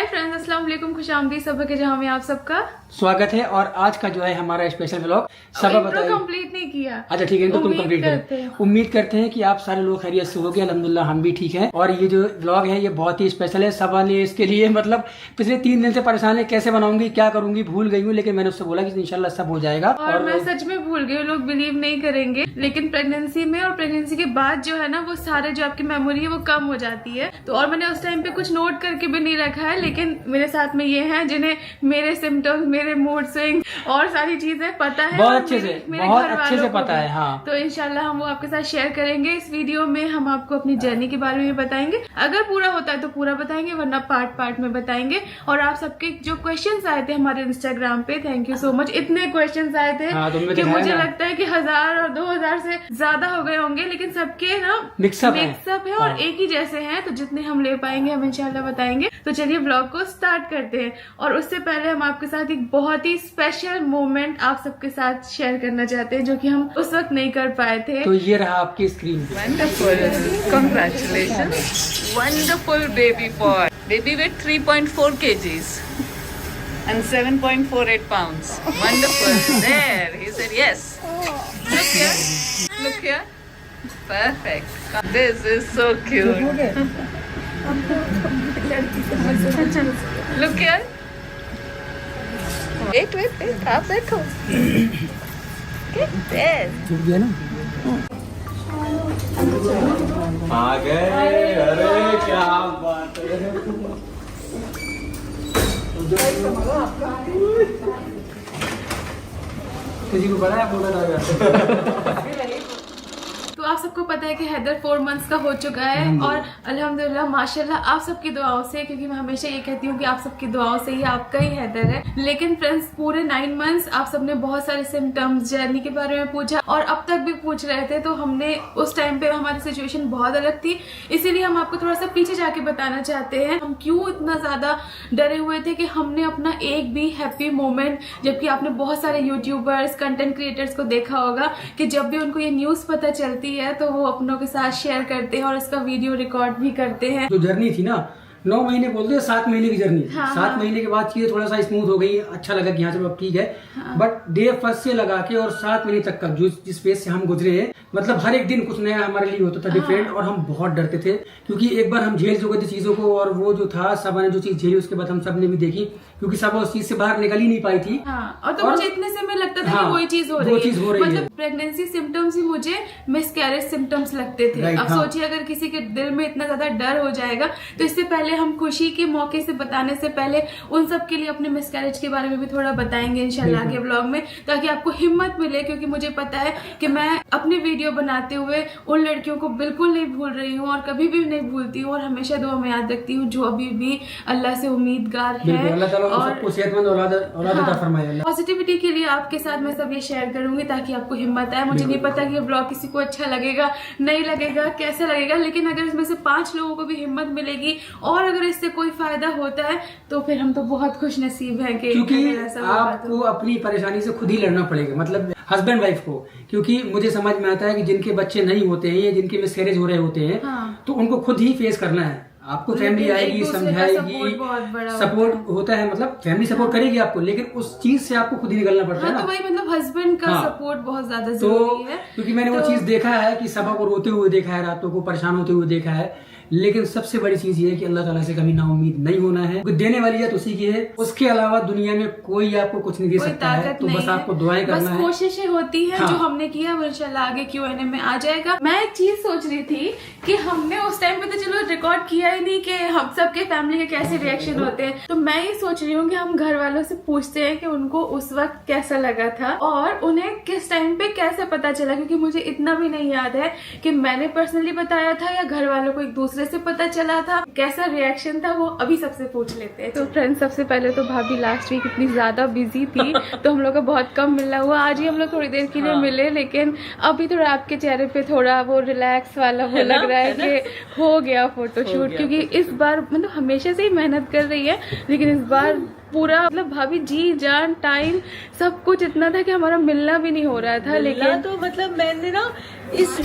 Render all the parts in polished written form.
Hi friends, अस्सलाम वालेकुम, खुशामदीद सब के जहाँ में आप सबका स्वागत है। और आज का जो है हमारा स्पेशल व्लॉग सब बताइए। कंप्लीट नहीं किया। अच्छा ठीक है, तो तुम कंप्लीट करें। उम्मीद करते हैं कि आप सारे लोग खैरियत से हो गए। अल्हम्दुलिल्लाह हम भी ठीक हैं। और ये जो व्लॉग है ये बहुत ही स्पेशल है। सब ने इसके लिए मतलब पिछले 3 दिन से परेशान है, कैसे बनाऊंगी क्या करूंगी, भूल गई हूँ। लेकिन मैंने उससे बोला कि इंशाल्लाह सब हो जाएगा। और मैं सच में भूल गई, लोग बिलीव नहीं करेंगे, लेकिन प्रेगनेंसी में और प्रेगनेंसी के बाद जो है ना, वो सारे जो आपकी मेमोरी है वो कम हो जाती है। तो और मैंने उस टाइम पे कुछ नोट करके भी नहीं रखा है, लेकिन मेरे साथ में ये हैं जिन्हें मेरे सिम्टम्स, मेरे मूड स्विंग और सारी चीजें पता है, बहुत अच्छे से पता है। हाँ, तो इंशाल्लाह हम वो आपके साथ शेयर करेंगे। इस वीडियो में हम आपको अपनी जर्नी के बारे में बताएंगे। अगर पूरा होता है तो पूरा बताएंगे, वरना पार्ट पार्ट में बताएंगे। और आप सबके जो क्वेश्चंस आए थे हमारे इंस्टाग्राम पे, थैंक यू सो मच। इतने क्वेश्चंस आए थे कि मुझे लगता है कि 1000 और 2000 से ज्यादा हो गए होंगे, लेकिन सबके ना मिक्सअप है और एक ही जैसे हैं। तो जितने हम ले पाएंगे हम इंशाल्लाह बताएंगे। तो चलिए ब्लॉग को स्टार्ट करते हैं। और उससे पहले हम आपके साथ एक बहुत ही स्पेशल मोमेंट आप सबके साथ शेयर करना चाहते हैं, जो कि हम उस वक्त नहीं कर पाए थे। तो ये रहा आपकी स्क्रीन पे। Wonderful. Congratulations. Wonderful baby boy. Baby weight 3.4 kgs and 7.48 pounds. Wonderful. There. He said yes. Look here. Look here. Perfect. This is so cute. Look here. Wait. आप बैठो. Get there. छूट गया ना। आ गए। अरे क्या बात है। किसी को पता है बोला था। तो आप सबको पता है कि हैदर 4 मंथ्स का हो चुका है। और अल्हम्दुलिल्लाह माशाल्लाह आप सबकी दुआओं से, क्योंकि मैं हमेशा ये कहती हूँ कि आप सबकी दुआओं से ही आपका ही हैदर है। लेकिन फ्रेंड्स, पूरे 9 मंथ्स आप सबने बहुत सारे सिम्टम्स, जर्नी के बारे में पूछा और अब तक भी पूछ रहे थे। तो हमने उस टाइम पे हमारी सिचुएशन बहुत अलग थी, इसीलिए हम आपको थोड़ा सा पीछे जाके बताना चाहते हैं हम क्यों इतना ज्यादा डरे हुए थे कि हमने अपना एक भी हैप्पी मोमेंट, जबकि आपने बहुत सारे यूट्यूबर्स, कंटेंट क्रिएटर्स को देखा होगा कि जब भी उनको ये न्यूज पता चलती है तो वो अपनों के साथ शेयर करते हैं और इसका वीडियो रिकॉर्ड भी करते हैं। जो जर्नी थी ना, 9 महीने बोलते हैं, 7 महीने की जर्नी। 7 महीने के बाद चीजें थोड़ा सा स्मूथ हो गई, अच्छा लगा कि यहाँ से अब ठीक है। बट डे फर्स्ट से लगा के और 7 महीने तक का जो जिस फेज से हम गुजरे हैं, मतलब हर एक दिन कुछ नया हमारे लिए होता था, डिफरेंट। और हम बहुत डरते थे, क्योंकि एक बार हम झेल चुके थे चीजों को। और वो जो था, सब ने जो चीज झेली उसके बाद हम सब ने भी देखी, क्योंकि सब उस चीज से बाहर निकल ही नहीं पाई थी। और तो मुझे इतने से में लगता था कि वही चीज हो रही है। मतलब प्रेगनेंसी सिम्टम्स ही मुझे मिसकैरेज सिम्टम्स लगते थे। अब सोचिए, अगर किसी के दिल में इतना ज्यादा डर हो जाएगा, तो इससे पहले हम खुशी के मौके से बताने से पहले उन सब के लिए अपने मिसकैरेज के बारे में भी थोड़ा बताएंगे इंशाल्लाह के ब्लॉग में, ताकि आपको हिम्मत मिले। क्योंकि मुझे पता है कि मैं अपनी वीडियो बनाते हुए उन लड़कियों को बिल्कुल नहीं भूल रही हूँ और कभी भी नहीं भूलती हूँ, और हमेशा दुआ में याद रखती हूँ, जो अभी भी अल्लाह से उम्मीदगार है। और पॉजिटिविटी के लिए आपके साथ मैं सब ये शेयर करूंगी, ताकि आपको हिम्मत आए। मुझे नहीं पता कि ये ब्लॉग किसी को अच्छा लगेगा, नहीं लगेगा, कैसा लगेगा, लेकिन अगर इसमें से 5 लोगों को भी हिम्मत मिलेगी और अगर इससे कोई फायदा होता है तो फिर हम तो बहुत खुश नसीब हैं। क्योंकि आपको अपनी परेशानी से खुद ही लड़ना पड़ेगा, मतलब हस्बैंड वाइफ को। क्योंकि मुझे समझ में आता है कि जिनके बच्चे नहीं होते हैं या जिनके मिसकैरेज हो रहे होते हैं, तो उनको खुद ही फेस करना है। आपको फैमिली आएगी, समझाएगी, सपोर्ट होता है, मतलब फैमिली सपोर्ट करेगी आपको, लेकिन उस चीज से आपको खुद ही निकलना पड़ता है ना। तो वही, मतलब हस्बैंड का सपोर्ट बहुत ज्यादा जरूरी है। क्योंकि मैंने वो चीज देखा है कि सबा को रोते हुए देखा है, रातों को परेशान होते हुए देखा है। लेकिन सबसे बड़ी चीज ये है कि अल्लाह ताला से कभी ना उम्मीद नहीं होना है। देने वाली है तो उसी की है, उसके अलावा दुनिया में कोई आपको कुछ नहीं दे सकता है। तो बस आपको दुआएं करना है, कोशिशें होती है। जो हमने किया वो इंशाल्लाह आगे Q&A में आ जाएगा। मैं एक चीज सोच रही थी कि हमने उस टाइम पे तो चलो रिकॉर्ड किया ही नहीं कि हम सबके फैमिली के कैसे रिएक्शन होते हैं। तो मैं ये सोच रही हूँ कि हम घर वालों से पूछते हैं कि उनको उस वक्त कैसा लगा था और उन्हें किस टाइम पे कैसे पता चला, क्योंकि मुझे इतना भी नहीं याद है कि मैंने पर्सनली बताया था या घर वालों को एक दूसरे से पता चला था, कैसा रिएक्शन था, वो अभी सबसे पूछ लेते हैं। तो फ्रेंड्स, सबसे पहले तो भाभी लास्ट वीक इतनी ज्यादा बिजी थी तो हम लोग का बहुत कम मिलना हुआ। आज ही हम लोग थोड़ी देर के लिए मिले, लेकिन अभी थोड़ा आपके चेहरे पे थोड़ा वो रिलैक्स वाला वो लग रहा है कि हो गया फोटोशूट। क्योंकि इस बार मतलब हमेशा से ही मेहनत कर रही है, लेकिन इस बार पूरा मतलब भाभी जी जान टाइम सब कुछ इतना था कि हमारा मिलना भी नहीं हो रहा था। लेकिन तो मतलब मैंने ना इस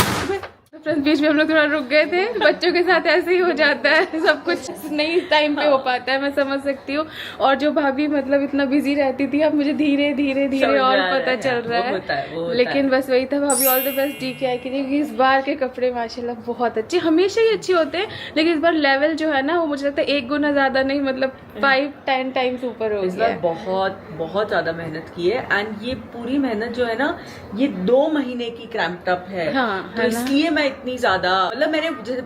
फ्रेंड्स बीच में हम लोग थोड़ा रुक गए थे, बच्चों के साथ ऐसे ही हो जाता है, सब कुछ नहीं टाइम पे हो पाता है, मैं समझ सकती हूँ। और जो भाभी मतलब इतना बिजी रहती थी, अब मुझे धीरे धीरे धीरे और पता चल रहा है। लेकिन बस वही था भाभी, ऑल द बेस्ट DKI के लिए, क्योंकि इस बार के कपड़े माशाल्लाह बहुत अच्छे, हमेशा ही अच्छे होते हैं, लेकिन इस बार लेवल जो है ना वो मुझे लगता है 1 गुना ज्यादा नहीं, मतलब 5-10 टाइम्स ऊपर हो गया। बहुत बहुत ज्यादा मेहनत की है, एंड ये पूरी मेहनत जो है ना ये 2 महीने की क्रैम्प्ड अप है। तो इसलिए मैं इतनी ज्यादा, मतलब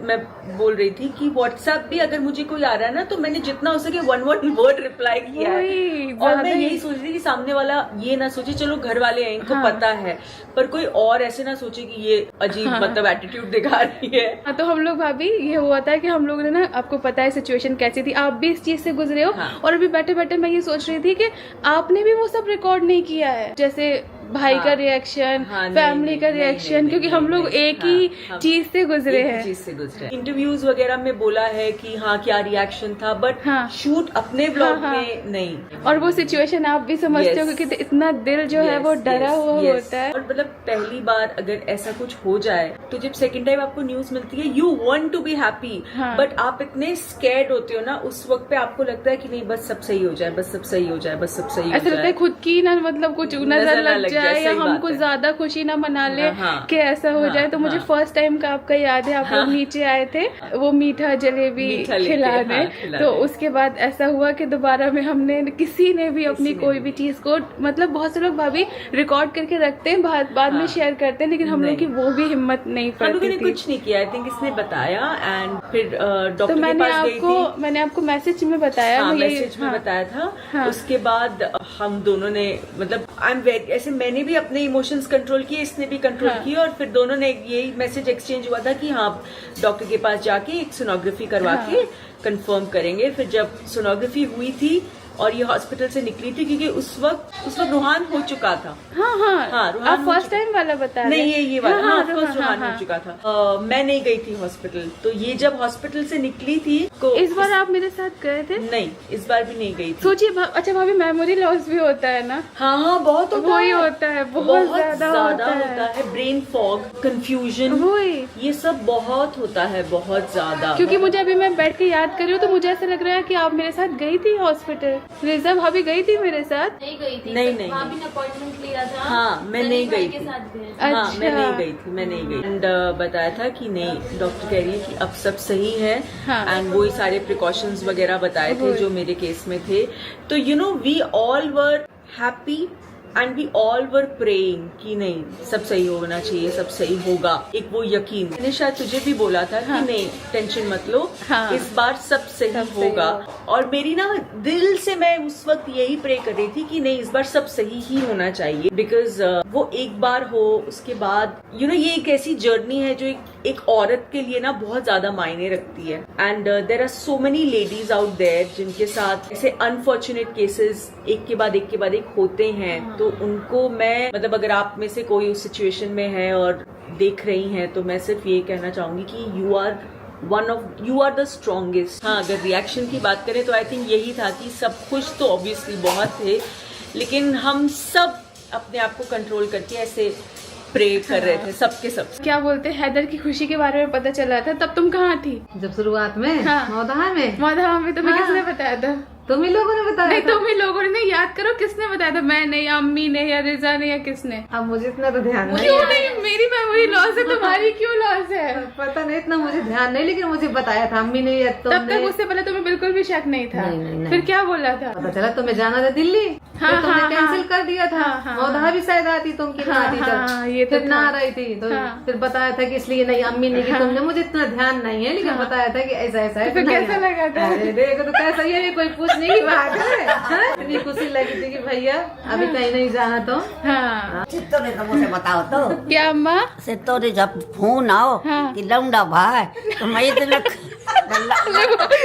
मैं बोल रही थी कि व्हाट्सएप भी अगर मुझे कोई आ रहा है ना तो मैंने जितना हो सके 1 वर्ड रिप्लाई किया है। और मैं यही सोच रही थी कि सामने वाला ये ना सोचे चलो घर वाले हैं इनको पता है, पर कोई और ऐसे ना सोचे कि ये अजीब मतलब एटीट्यूड दिखा रही है। तो हम लोग भाभी ये हुआ था कि हम लोग ने ना, आपको पता है सिचुएशन कैसी थी, आप भी इस चीज से गुजरे हो। और अभी बैठे बैठे मैं ये सोच रही थी कि आपने भी वो सब रिकॉर्ड नहीं किया है, जैसे भाई का रिएक्शन, फैमिली का रिएक्शन, क्योंकि हम लोग एक ही चीज से गुजरे हैं। इंटरव्यूज वगैरह में बोला है कि हाँ क्या रिएक्शन था, बट शूट अपने ब्लॉग में नहीं। और वो सिचुएशन आप भी समझते हो, क्योंकि इतना दिल जो है वो डरा हुआ होता है। और मतलब पहली बार अगर ऐसा कुछ हो जाए तो जब सेकंड टाइम आपको न्यूज मिलती है, you want to be happy, but आप इतने स्कैर्ड होते हो ना उस वक्त पे, आपको लगता है कि नहीं बस सब सही हो जाए, बस सब सही हो जाए, बस सब सही हो जाए। ऐसा लगता है खुद की ना मतलब कुछ नजर लग जाए या हम कुछ ज्यादा खुशी ना मना ले कि ऐसा हो जाए। तो मुझे फर्स्ट टाइम का आपका याद है, आप लोग नीचे आए थे वो मीठा जलेबी खिलाने, तो उसके बाद ऐसा हुआ कि दोबारा में हमने किसी ने भी अपनी कोई भी चीज को, मतलब बहुत से लोग भाभी रिकॉर्ड करके रखते हैं, बाद में शेयर करते हैं, लेकिन हम लोग की वो भी हिम्मत नहीं पड़ती थी। कुछ नहीं किया, आई थिंक इसने बताया, एंड फिर डॉक्टर तो के पास गई थी। मैंने आपको मैसेज में बताया, मैसेज में बताया था। उसके बाद हम दोनों ने, मतलब आई एम वेरी, ऐसे मैंने भी अपने इमोशंस कंट्रोल किए, इसने भी कंट्रोल किए, और फिर दोनों ने यही मैसेज एक्सचेंज हुआ था कि हाँ डॉक्टर के पास जाके एक सोनोग्राफी करवा के कंफर्म करेंगे। फिर जब सोनोग्राफी हुई थी और ये हॉस्पिटल से निकली थी, क्योंकि उस वक्त रुहान हो चुका था। आप फर्स्ट टाइम वाला बता रहे? नहीं ये वाला फर्स्ट रुहान हो चुका था। मैं नहीं गई थी हॉस्पिटल, तो ये जब हॉस्पिटल से निकली थी तो इस बार आप मेरे साथ गए थे? नहीं, इस बार भी नहीं गई थी। सोचिए, अच्छा भाभी मेमोरी लॉस भी होता है ना? हाँ बहुत होता है, होता है, बहुत ज्यादा होता है। ब्रेन फॉग, कंफ्यूजन, ये सब बहुत होता है, बहुत ज्यादा। क्योंकि मुझे अभी मैं बैठ के याद कर रही हूँ तो मुझे ऐसा लग रहा है कि आप मेरे साथ गई थी हॉस्पिटल। रिजा भाभी गई थी मेरे साथ? नहीं गई थी। नहीं भाभी ने अपॉइंटमेंट लिया था। हाँ मैं नहीं गई थी। अच्छा। मैं नहीं गई थी, मैं नहीं गई। एंड बताया था कि नहीं, डॉक्टर कह रही है कि अब सब सही है, एंड वो सारे प्रिकॉशंस वगैरह बताए थे जो मेरे केस में थे। तो you know we all were happy and we all were praying कि नहीं सब सही होना चाहिए, सब सही होगा। एक वो यकीन, मैंने शायद तुझे भी बोला था कि नहीं टेंशन मत लो, इस बार सब सही होगा। और मेरी ना दिल से मैं उस वक्त यही प्रे कर रही थी कि नहीं इस बार सब सही ही होना चाहिए, बिकॉज वो एक बार हो, उसके बाद यू नो ये एक ऐसी जर्नी है जो एक औरत के लिए ना बहुत ज्यादा मायने रखती है। And there are so many ladies out there जिनके साथ ऐसे अनफॉर्चुनेट केसेस एक के बाद एक होते हैं। तो उनको मैं, मतलब अगर आप में से कोई उस सिचुएशन में है और देख रही हैं, तो मैं सिर्फ ये कहना चाहूंगी कि यू आर द स्ट्रॉन्गेस्ट। हाँ, अगर रिएक्शन की बात करें तो आई थिंक यही था कि सब खुश तो ऑब्वियसली बहुत थे, लेकिन हम सब अपने आप को कंट्रोल करके ऐसे प्रे कर रहे थे, सबके सब। क्या बोलते हैं, हैदर की खुशी के बारे में पता चला था, तब तुम कहाँ थी? जब शुरुआत में मौदहा में तुम्हें किसने बताया था? तुम ही लोगों ने बताया? नहीं, तुम ही लोगों ने। याद करो किसने बताया था, मैं नहीं, अम्मी ने या रिजा ने, या किसने? अब मुझे इतना तो ध्यान नहीं। क्यों नहीं? मेरी मेमोरी लॉस है, तुम्हारी क्यों लॉस है? पता नहीं, इतना मुझे ध्यान नहीं, लेकिन मुझे बताया था अम्मी ने या तुमने। तब तक उससे पहले तुम्हें बिल्कुल भी शक नहीं था? नहीं। फिर क्या बोला था? पता चला तुम्हें जाना था दिल्ली, तुमने कैंसिल कर दिया था। मौदहा भी शायद आती, तुम कितना आती जब, ये फिर ना आ रही थी, तो फिर बताया था कि इसलिए नहीं, अम्मी ने की तुमने। मुझे इतना ध्यान नहीं है, लेकिन बताया था कि ऐसा ऐसा है। कैसा लगा था? देखो तो कैसा, ये कोई पूछने की बात है। इतनी खुशी लगी थी कि भैया अभी कहीं नहीं जाना। तो तोरे तो मुझे बताओ तो क्या अम्मा से तोरे जब फोन आओ कि लौंडा भाई तो मैं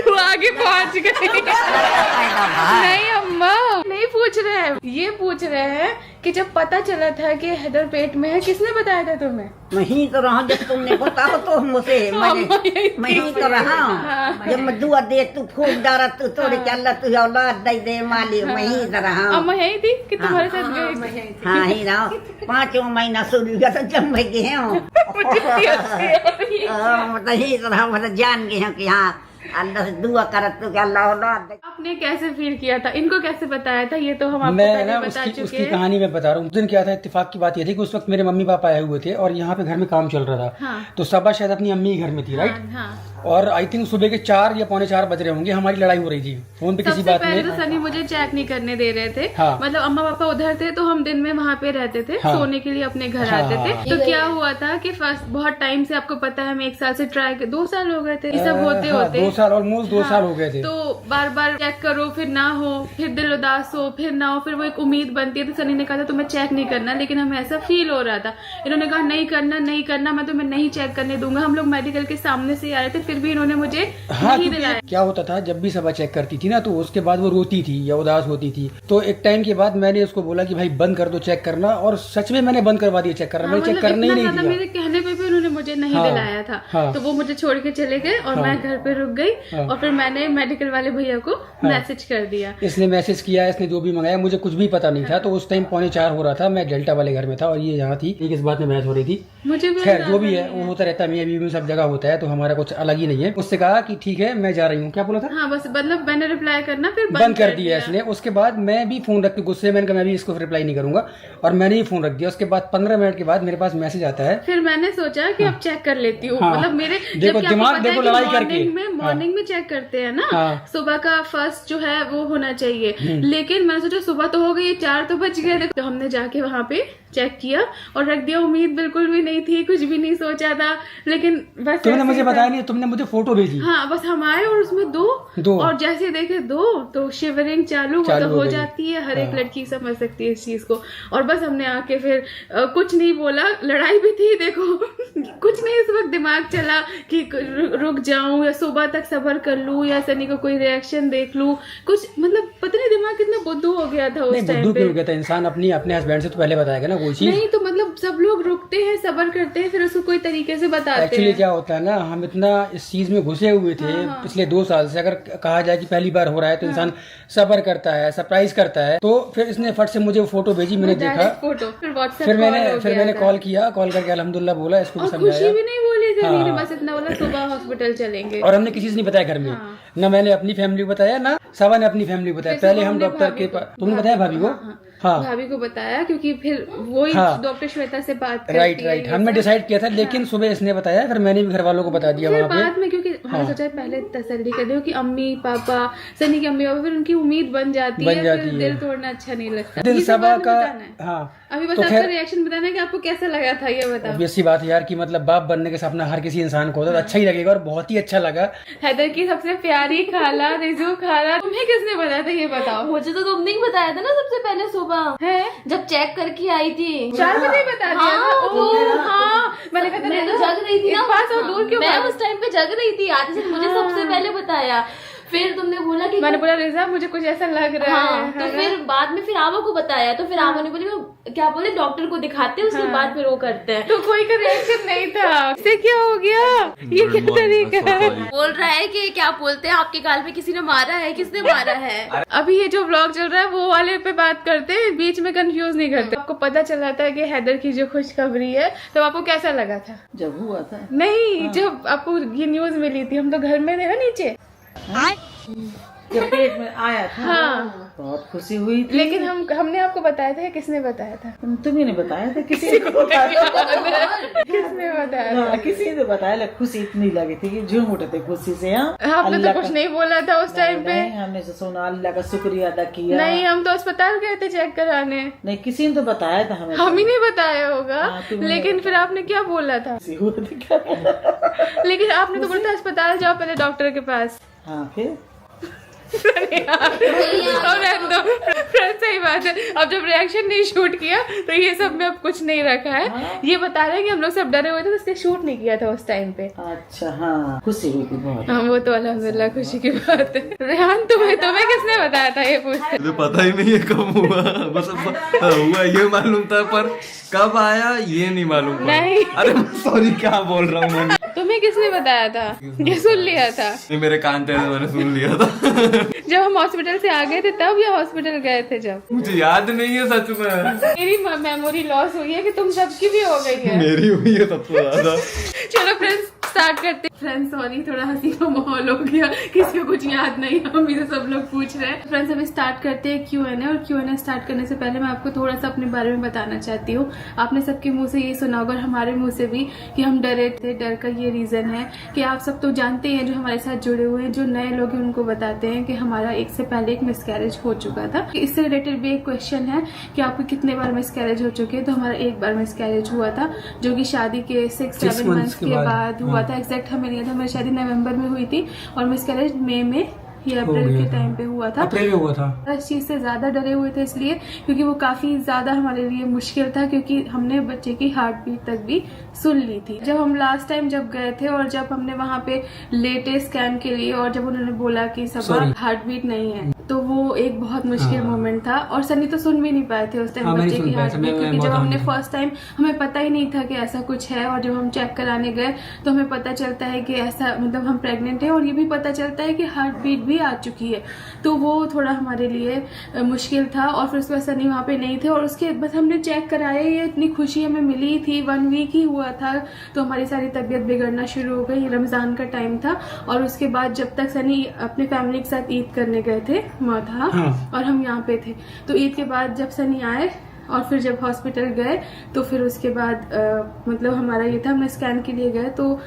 वो आगे पहुंच गई। नहीं अम्मा, नहीं पूछ पूछ रहे हैं, ये पूछ रहे हैं कि जब पता चला था कि हैदर पेट में है, किसने बताया था तुम्हें? मैं ही तो रहा जब तुमने बताओ तो मुझे मैं ही तो रहा जब मैं दुआ दे तू फूक डारा तू तोड़े चल तू औलाद दे दे माली मैं ही तो रहा अब मैं यही थी कि तुम्हारे साथ गई थी। हाँ ही रहा 5वां महीना शुरू हुआ तो जब मैं गए हूँ मतलब ही तो रहा मतलब जान गए हूँ कि हाँ अल्लाह से दुआ करत तो अल्लाह औलाद दे। आपने कैसे फील किया था, इनको कैसे बताया था, ये तो हम आपको मैं पहले ना बता चुके उसकी हैं। कहानी मैं बता रहा हूँ। उस दिन क्या था, इत्तेफाक की बात ये थी कि उस वक्त मेरे मम्मी पापा आए हुए थे और यहाँ पे घर में काम चल रहा था। हाँ। तो सबा शायद अपनी अम्मी घर में थी, राइट। हाँ। और आई थिंक सुबह के 4 या पौने 4 बज रहे होंगे, हमारी लड़ाई हो रही थी फोन पे किसी सबसे बात पहले में। तो सनी मुझे चेक नहीं करने दे रहे थे। हाँ। मतलब अम्मा पापा उधर थे तो हम दिन में वहाँ पे रहते थे, हाँ। सोने के लिए अपने घर हाँ, आते थे। हाँ। तो क्या हुआ था कि फर्स्ट बहुत टाइम से आपको पता है, हम 1 साल से ट्राई 2 साल हो गए थे ये सब होते हाँ, होते 2 साल ऑलमोस्ट 2 साल हो गए थे। तो बार बार चेक करो, फिर ना हो, फिर दिल उदास हो, फिर ना हो, फिर वो एक उम्मीद बनती है। तो सनी ने कहा था तुम्हें चेक नहीं करना, लेकिन हमें ऐसा फील हो रहा था। इन्होंने कहा नहीं करना नहीं करना, मैं तुम्हें नहीं चेक करने दूंगा। हम लोग मेडिकल के सामने से आ रहे थे, फिर भी इन्होंने मुझे हाँ, नहीं दिलाया। क्या होता था जब भी सबा चेक करती थी ना तो उसके बाद वो रोती थी या उदास होती थी। तो एक टाइम के बाद मैंने उसको बोला कि भाई बंद कर दो चेक करना, और सच में मैंने बंद करवा दिया चेक करना। मैंने चेक करने ही नहीं दिया। मेरे कहने पे भी उन्होंने मुझे नहीं हाँ, दिलाया था। हाँ, तो वो मुझे छोड़ के चले गए और मैं घर पे रुक गई। हाँ, और फिर मैंने मेडिकल वाले भैया को मैसेज कर दिया। इसने मैसेज किया, इसने जो भी मंगाया, मुझे कुछ भी पता नहीं था। तो उस टाइम पौने 4 हो रहा था, मैं डेल्टा वाले घर में था और ये यहाँ थी। इस बात में बहस हो रही थी। मुझे भी खैर जो भी है वो होता रहता है, मियां बीवी में सब जगह होता है, तो हमारा कुछ अलग ही नहीं है। उससे कहा कि ठीक है मैं जा रही हूँ। क्या बोला था? हाँ बस मतलब मैंने रिप्लाई करना फिर बंद कर दिया इसने। उसके बाद मैं भी फोन रख के गुस्से में मैंने कहा मैं भी इसको रिप्लाई नहीं करूंगा, और मैंने ही फोन रख दिया। उसके बाद 15 मिनट के बाद मेरे पास मैसेज आता है। फिर मैंने सोचा कि अब चेक कर लेती हूँ। हाँ, मतलब मेरे देखो दिमाग देखो लड़ाई करके मॉर्निंग में चेक करते हैं ना। हाँ, सुबह का फर्स्ट जो है वो होना चाहिए। लेकिन मैंने सोचा सुबह तो हो गई, 4 तो बज गए। तो हमने जाके वहाँ पे चेक किया और रख दिया। उम्मीद बिल्कुल भी नहीं थी, कुछ भी नहीं सोचा था, लेकिन बस तुमने ऐसे मुझे ही था। बताया नहीं, तुमने मुझे फोटो भेजी। हाँ बस हम आए और उसमें दो और जैसे देखे 2 तो शिवरिंग चालू हो हो गई। जाती है। हर एक लड़की समझ सकती है इस चीज को। और बस हमने आके फिर कुछ नहीं बोला। लड़ाई भी थी देखो कुछ नहीं इस वक्त दिमाग चला कि रुक जाऊं या सुबह तक सब्र कर लूं या सनी को कोई रिएक्शन देख लूं। कुछ मतलब पता नहीं दिमाग कितना बुद्धू हो गया था उस टाइम पे। हो गया था इंसान। अपने हस्बैंड से तो पहले बताएगा ना कोई चीज। नहीं तो मतलब सब लोग रुकते हैं, सब्र करते हैं, फिर उसको कोई तरीके से बताते एक्चुअली हैं। क्या होता है ना, हम इतना इस चीज में घुसे हुए थे पिछले 2 साल से। अगर कहा जाए कि पहली बार हो रहा है तो इंसान सब्र करता है, सरप्राइज करता है। तो फिर इसने फट से मुझे फोटो भेजी, मैंने देखा। फोटो फिर व्हाट्सएप फिर मैंने कॉल किया, कॉल करके अल्हम्दुलिल्लाह बोला, इसको भी और खुशी समझाया। भी नहीं बोली थी। हाँ। बस इतना बोला सुबह हॉस्पिटल चलेंगे। और हमने किसी से नहीं बताया घर में। ना मैंने अपनी फैमिली को बताया, ना सबा ने अपनी फैमिली को बताया। पहले हम डॉक्टर के पास। तुमने बताया भाभी को? हाँ, भाभी को बताया क्योंकि फिर वही डॉक्टर श्वेता से बात करती राइट। हमने डिसाइड किया था, लेकिन सुबह इसने बताया, फिर मैंने भी घर वालों को बता दिया फिर वहाँ पे। बाद में, क्योंकि हमने सोचा पहले तसल्ली कर दो कि अम्मी पापा, सनी की अम्मी पापा, फिर उनकी उम्मीद बन जाती है। फिर दिल तोड़ना अच्छा नहीं लगता। दिल ये सब सबा बाद में का। बताना है। हाँ, अभी बस तो आपका खैर रिएक्शन बताना है कि आपको कैसा लगा था, ये बताओ। ऑब्वियस सी बात है यार कि मतलब बाप बनने का सपना हर किसी इंसान को होता है, तो अच्छा ही लगेगा और बहुत ही अच्छा लगा। हैदर की सबसे प्यारी खाला रिजू खाला, तुम्हें किसने बताया था ये बताओ। मुझे तो तुमने ही बताया था ना सबसे पहले सुबह है जब चेक करके आई थी। 4 बजे बता दिया हाँ, था। ओह, हाँ मैंने कहा था मैं तो जग रही थी ना, पास और दूर क्यों मैं भागी? उस टाइम पे जग रही थी। आते से मुझे सबसे पहले बताया। फिर तुमने बोला कि मैंने बोला रिजा मुझे कुछ ऐसा लग रहा हाँ, है। तो फिर बाद में फिर आवा को बताया। तो फिर आवा ने बोली वो क्या बोले डॉक्टर को दिखाते हैं, उसके बाद फिर वो करते हैं। तो कोई का रिएक्शन नहीं था। इससे क्या हो गया? ये क्या तरीका है? बोल रहा है कि क्या बोलते हैं आपके गाल पे किसी ने मारा है, किसने मारा है। अभी ये जो व्लॉग चल रहा है वो वाले पे बात करते हैं, बीच में कंफ्यूज नहीं करते। आपको पता चला था कि हैदर की जो खुशखबरी है, तो आपको कैसा लगा था? जब हुआ था नहीं, जब आपको ये न्यूज मिली थी, हम तो घर में थे ना नीचे। जब पेट में आया था हाँ, बहुत खुशी हुई थी। लेकिन हमने आपको बताया था या किसने बताया था? तुम्ही ने बताया था, किसी को बताया किसने बताया था? हाँ, किसी ने बताया। लेकिन खुशी इतनी लगी थी कि झूम उठे थे खुशी से। आपने तो कुछ नहीं बोला था उस टाइम पे। हमने तो सुना, अल्लाह का शुक्रिया अदा किया। नहीं, हम तो अस्पताल गए थे चेक कराने। नहीं, किसी ने तो बताया था हमें। हम ही नहीं बताया होगा। हाँ, तुमने लेकिन फिर आपने क्या बोला था? लेकिन आपने तो बोला था अस्पताल जाओ पहले डॉक्टर के पास। हाँ, फिर और रहने दो। फ्रेंड, सही बात है। अब जब रिएक्शन नहीं शूट किया तो ये सब में अब कुछ नहीं रखा है। हाँ। ये बता रहे हैं कि हम लोग सब डरे हुए थे तो इसलिए शूट नहीं किया था उस टाइम पे। अच्छा, हाँ, खुशी हुई थी बहुत। हाँ, वो तो अल्हम्दुलिल्लाह खुशी की बात है। रेहान तुम्हें किसने बताया था ये पूछते? मुझे पता ही नहीं है कब हुआ, बस हुआ ये मालूम था, पर कब आया ये नहीं मालूम पड़ा। नहीं। अरे सॉरी, क्या बोल रहा हूँ मैं। तुम्हें किसने बताया था? ये सुन लिया था? ये मेरे कान थे, मैंने सुन लिया था। जब हम हॉस्पिटल से आ गए थे तब या हॉस्पिटल गए थे जब? मुझे याद नहीं है सच में। मेरी मेमोरी लॉस हुई है कि तुम सबकी भी हो गई है। मेरी हुई है सबसे ज्यादा। चलो फ्रेंड्स स्टार्ट करते। फ्रेंड्स सॉरी, थोड़ा हंसी का माहौल हो गया, किसी को कुछ याद नहीं, हम से सब लोग पूछ रहे हैं। फ्रेंड्स अभी स्टार्ट करते हैं Q&A, और Q&A स्टार्ट करने से पहले मैं आपको थोड़ा सा अपने बारे में बताना चाहती हूँ। आपने सबके मुंह से ये सुना होगा और हमारे मुंह से भी कि हम डरे थे। डर का ये रीजन है कि आप सब तो जानते हैं, जो हमारे साथ जुड़े हुए हैं, जो नए लोग हैं उनको बताते हैं कि हमारा एक से पहले एक मिसकैरेज हो चुका था। इससे रिलेटेड भी एक क्वेश्चन है कि आपको कितने बार मिसकैरेज हो चुके हैं। तो हमारा एक बार मिसकैरेज हुआ था, जो कि शादी के 6-7 मंथ्स के बाद हुआ था। एग्जैक्ट हमें नहीं था, हमारी शादी नवंबर में हुई थी और मिसकैरेज मई में ये अप्रैल के टाइम पे हुआ था। अप्रैल में हुआ था। इस चीज से ज्यादा डरे हुए थे इसलिए क्योंकि वो काफी ज्यादा हमारे लिए मुश्किल था, क्योंकि हमने बच्चे की हार्ट बीट तक भी सुन ली थी। जब हम लास्ट टाइम जब गए थे और जब हमने वहाँ पे लेटे स्कैन के लिए और जब उन्होंने बोला कि सब हार्ट बीट नहीं है, तो वो एक बहुत मुश्किल मोमेंट था। और सनी तो सुन भी नहीं पाए थे उस टाइम बच्चे की हार्ट बीट, क्योंकि जब हमने फर्स्ट टाइम, हमें पता ही नहीं था कि ऐसा कुछ है। और जब हम चेक कराने गए तो हमें पता चलता है कि ऐसा, मतलब हम प्रेग्नेंट है, और ये भी पता चलता है कि हार्ट बीट भी आ चुकी है। तो वो थोड़ा हमारे लिए मुश्किल था। और फिर उसके बाद सनी वहाँ पे नहीं थे, और उसके बस हमने चेक कराया, ये इतनी खुशी हमें मिली थी। 1 वीक ही हुआ था तो हमारी सारी तबीयत बिगड़ना शुरू हो गई। रमजान का टाइम था, और उसके बाद जब तक सनी अपने फैमिली के साथ ईद करने गए थे था, और हम यहाँ पे थे, तो ईद के बाद जब सनी आए और फिर जब हॉस्पिटल गए तो फिर उसके बाद मतलब हमारा ये था, हमने स्कैन के लिए गए तो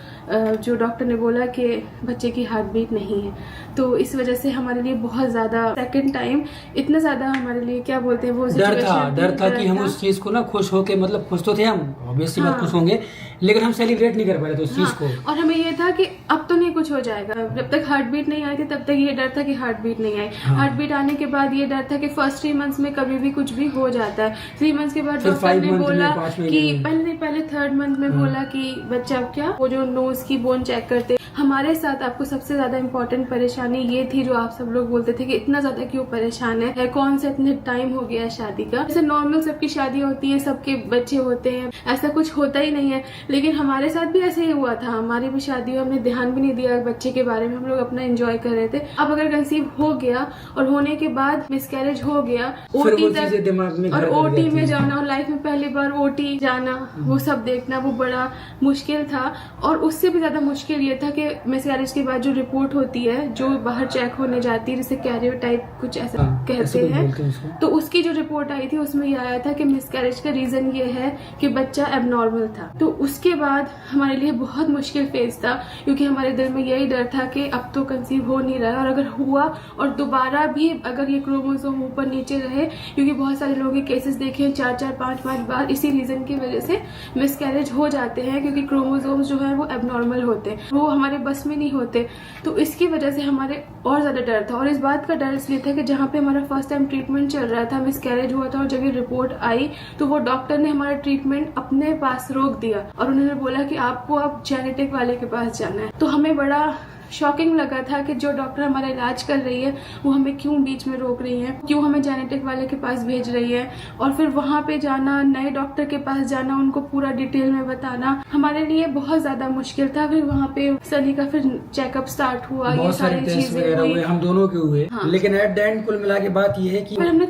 जो डॉक्टर ने बोला कि बच्चे की हार्ट बीट नहीं है। तो इस वजह से हमारे लिए बहुत ज्यादा, सेकंड टाइम इतना ज्यादा हमारे लिए क्या बोलते हैं वो डर था कि हम उस चीज को ना खुश होके, मतलब खुश तो थे हम, ऑब्वियसली बात खुश होंगे, लेकिन हम सेलिब्रेट नहीं कर पा रहे थे उस चीज को। और हमें ये था कि अब तो नहीं कुछ हो जाएगा। जब तक हार्ट बीट नहीं आई थी तब तक ये डर था कि हार्ट बीट नहीं आई। हार्ट बीट आने के बाद ये डर था कि फर्स्ट 3 मंथ्स में कभी भी कुछ भी हो जाता है। 3 मंथ्स के बाद डॉक्टर ने बोला कि पहले 3rd मंथ में बोला कि बच्चा क्या, वो जो नोज की बोन चेक करते। हमारे साथ आपको सबसे ज्यादा इम्पोर्टेंट परेशानी ये थी, जो आप सब लोग बोलते थे कि इतना ज्यादा क्यों परेशान है, कौन सा इतने टाइम हो गया है शादी का। जैसे नॉर्मल सबकी शादी होती है, सबके बच्चे होते हैं, ऐसा कुछ होता ही नहीं है। लेकिन हमारे साथ भी ऐसे ही हुआ था, हमारी भी शादी हुई, हमने ध्यान भी नहीं दिया बच्चे के बारे में, हम लोग अपना एंजॉय कर रहे थे। अब अगर कंसीव हो गया और होने के बाद मिसकैरेज हो गया, ओटी तक, दिमाग में, और ओटी में जाना, और लाइफ में पहली बार ओटी जाना, वो सब देखना, वो बड़ा मुश्किल था। और उससे भी ज्यादा मुश्किल ये था कि मिसकैरेज के बाद जो रिपोर्ट होती है, जो बाहर चेक होने जाती है, जिसे कैरियोटाइप कुछ ऐसा कहते हैं, तो उसकी जो रिपोर्ट आई थी उसमें ये आया था कि मिसकैरेज का रीजन ये है कि बच्चा एबनॉर्मल था। तो उसके बाद हमारे लिए बहुत मुश्किल फेज था, क्योंकि हमारे दिल में यही डर था कि अब तो कंसीव हो नहीं रहा है, और अगर हुआ और दोबारा भी अगर ये क्रोमोसोम ऊपर नीचे रहे, क्योंकि बहुत सारे लोगों के केसेस देखे हैं 4-4, 5-5 बार इसी रीजन की वजह से मिसकैरेज हो जाते हैं, क्योंकि क्रोमोसोम्स जो है वो एबनॉर्मल होते हैं, वो हमारे बस में नहीं होते। तो इसकी वजह से हमारे और ज्यादा डर था। और इस बात का डर इसलिए था कि जहाँ पे हमारा फर्स्ट टाइम ट्रीटमेंट चल रहा था, मिसकैरेज हुआ था, और जब ये रिपोर्ट आई तो वो डॉक्टर ने हमारा ट्रीटमेंट अपने पास रोक दिया, और उन्होंने बोला कि आपको अब जेनेटिक वाले के पास जाना है। तो हमें बड़ा शॉकिंग लगा था कि जो डॉक्टर हमारा इलाज कर रही है वो हमें क्यों बीच में रोक रही है, क्यों हमें जेनेटिक वाले के पास भेज रही है, और फिर वहाँ पे जाना, नए डॉक्टर के पास जाना, उनको पूरा डिटेल में बताना, हमारे लिए बहुत ज्यादा मुश्किल था। फिर वहाँ पे सनी का फिर चेकअप स्टार्ट हुआ, ये सारी चीजें हुई, हम दोनों के हुए। लेकिन एट द एंड कुल मिला के बात ये है कि फिर हमने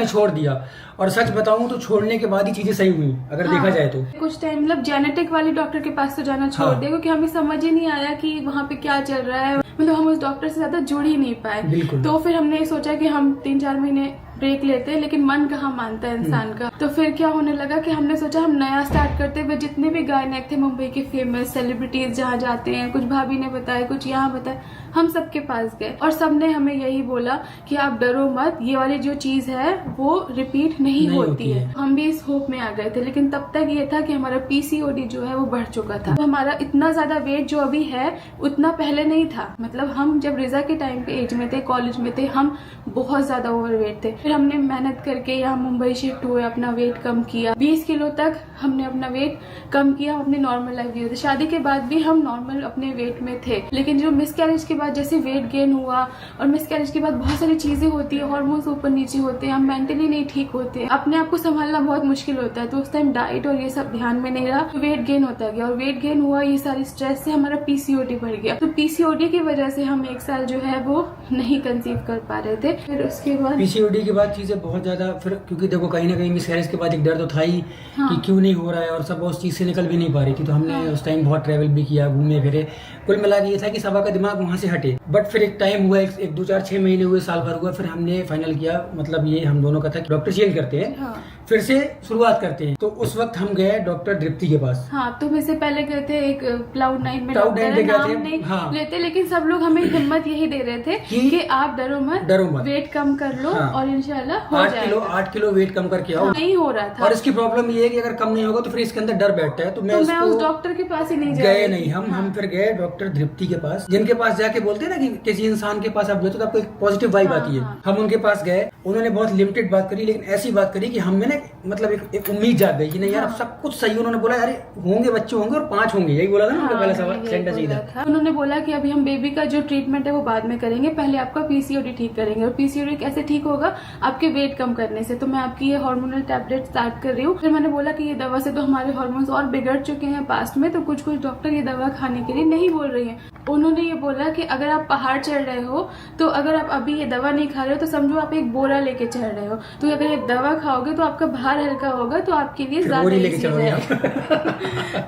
छोड़ दिया। और सच बताऊं तो छोड़ने के बाद ही चीजें सही हुई, अगर देखा जाए तो। कुछ टाइम मतलब जेनेटिक वाले डॉक्टर के पास तो जाना छोड़ दिया, क्योंकि हमें समझ ही नहीं आया कि वहाँ पे क्या चल रहा है, मतलब हम उस डॉक्टर से ज्यादा जुड़ ही नहीं पाए। तो फिर हमने सोचा कि हम 3-4 महीने ब्रेक लेते हैं, लेकिन मन कहाँ मानता है इंसान का। तो फिर क्या होने लगा कि हमने सोचा हम नया स्टार्ट करते हुए, जितने भी गायनेक थे मुंबई के फेमस सेलिब्रिटीज जहाँ जाते हैं, कुछ भाभी ने बताया, कुछ यहाँ बताया, हम सबके पास गए और सबने हमें यही बोला कि आप डरो मत, ये वाली जो चीज है वो रिपीट नहीं होती है। हम भी इस होप में आ गए थे, लेकिन तब तक ये था कि हमारा पीसीओडी जो है वो बढ़ चुका था। तो हमारा इतना ज्यादा वेट जो अभी है उतना पहले नहीं था, मतलब हम जब रिजा के टाइम पे एज में थे, कॉलेज में थे, हम बहुत ज्यादा ओवरवेट थे। फिर हमने मेहनत करके यहाँ मुंबई शिफ्ट हुए, अपना वेट कम किया, 20 किलो तक हमने अपना वेट कम किया, हम अपनी नॉर्मल लाइफ जी थे। शादी के बाद भी हम नॉर्मल अपने वेट में थे, लेकिन जो मिसकैरेज के बाद जैसे वेट गेन हुआ और मिसकैरेज के बाद बहुत सारी चीजें होती है, हार्मोन्स ऊपर नीचे होते हैं, हम मेंटली नहीं ठीक होते, अपने आप को संभालना बहुत मुश्किल होता है। तो उस टाइम डाइट और ये सब ध्यान में नहीं रहा, तो वेट गेन होता गया और वेट गेन हुआ, ये सारी स्ट्रेस से हमारा पीसीओडी बढ़ गया। तो पीसीओडी की वजह से हम 1 साल जो है वो नहीं कंसीव कर पा रहे थे। फिर उसके बाद पीसीओडी के बाद चीजें बहुत ज्यादा, फिर क्योंकि देखो कहीं ना कहीं मिसकैरेज के बाद एक डर तो था ही कि क्यों नहीं हो रहा है, और सब उस चीज से निकल भी नहीं पा रही थी। तो हमने उस टाइम बहुत ट्रैवल भी किया, घूमे फिरे, कुल मिला के ये था कि सबा का दिमाग वहां से हटे। बट फिर एक टाइम हुआ, एक 2 4 6 महीने हुए, साल भर हुआ, फिर हमने फाइनल किया, मतलब ये हम दोनों का था कि डॉक्टर चेंज करते हैं, फिर से शुरुआत करते हैं। तो उस वक्त हम गए डॉक्टर दृप्ति के पास। हाँ, तो इससे पहले गए थे एक Cloud9 में, Cloud9 डॉक्टर पे गए नाम थे, नहीं हाँ। लेते, लेकिन सब लोग हमें हिम्मत यही दे रहे थे कि आप डरो मत, वेट कम कर लो, हाँ। और इंशाल्लाह हो जाएगा। 8 किलो वेट कम करके आओ। नहीं हो रहा था, और इसकी प्रॉब्लम ये है कि अगर कम नहीं होगा तो फिर इसके अंदर डर बैठता है। तो मैं उस डॉक्टर के पास ही नहीं गए नहीं, हम फिर गए डॉक्टर दृप्ति के पास, जिनके पास जाके बोलते हैं ना कि किसी इंसान के पास आप जाते हो तो आपको एक पॉजिटिव वाइब आती है। हम उनके पास गए, उन्होंने बहुत लिमिटेड बात करी, लेकिन ऐसी बात करी कि हमें ना मतलब एक उम्मीद जाग गई कि नहीं यार अब सब कुछ सही। उन्होंने बोला अरे होंगे बच्चे होंगे और 5 होंगे, यही बोला था ना पहला सवाल सेंटेंस ही था। उन्होंने बोला कि अभी हम बेबी का जो ट्रीटमेंट है वो बाद में करेंगे, पहले आपका पीसीओडी ठीक करेंगे। और पीसीओडी कैसे ठीक होगा? आपके वेट कम करने से। तो मैं आपकी ये हार्मोनल टैबलेट स्टार्ट कर रही हूँ। फिर मैंने बोला कि ये दवा से तो हमारे हार्मोन्स और बिगड़ चुके हैं पास्ट में, तो कुछ डॉक्टर ये दवा खाने के लिए नहीं बोल रही है। उन्होंने ये बोला कि अगर आप पहाड़ चढ़ रहे हो तो अगर आप अभी ये दवा नहीं खा रहे हो तो समझो आप एक बोरा लेके चढ़ रहे हो, तो अगर ये दवा खाओगे तो आपका भार हल्का होगा, तो आपके लिए ज्यादा इजी रहेगा।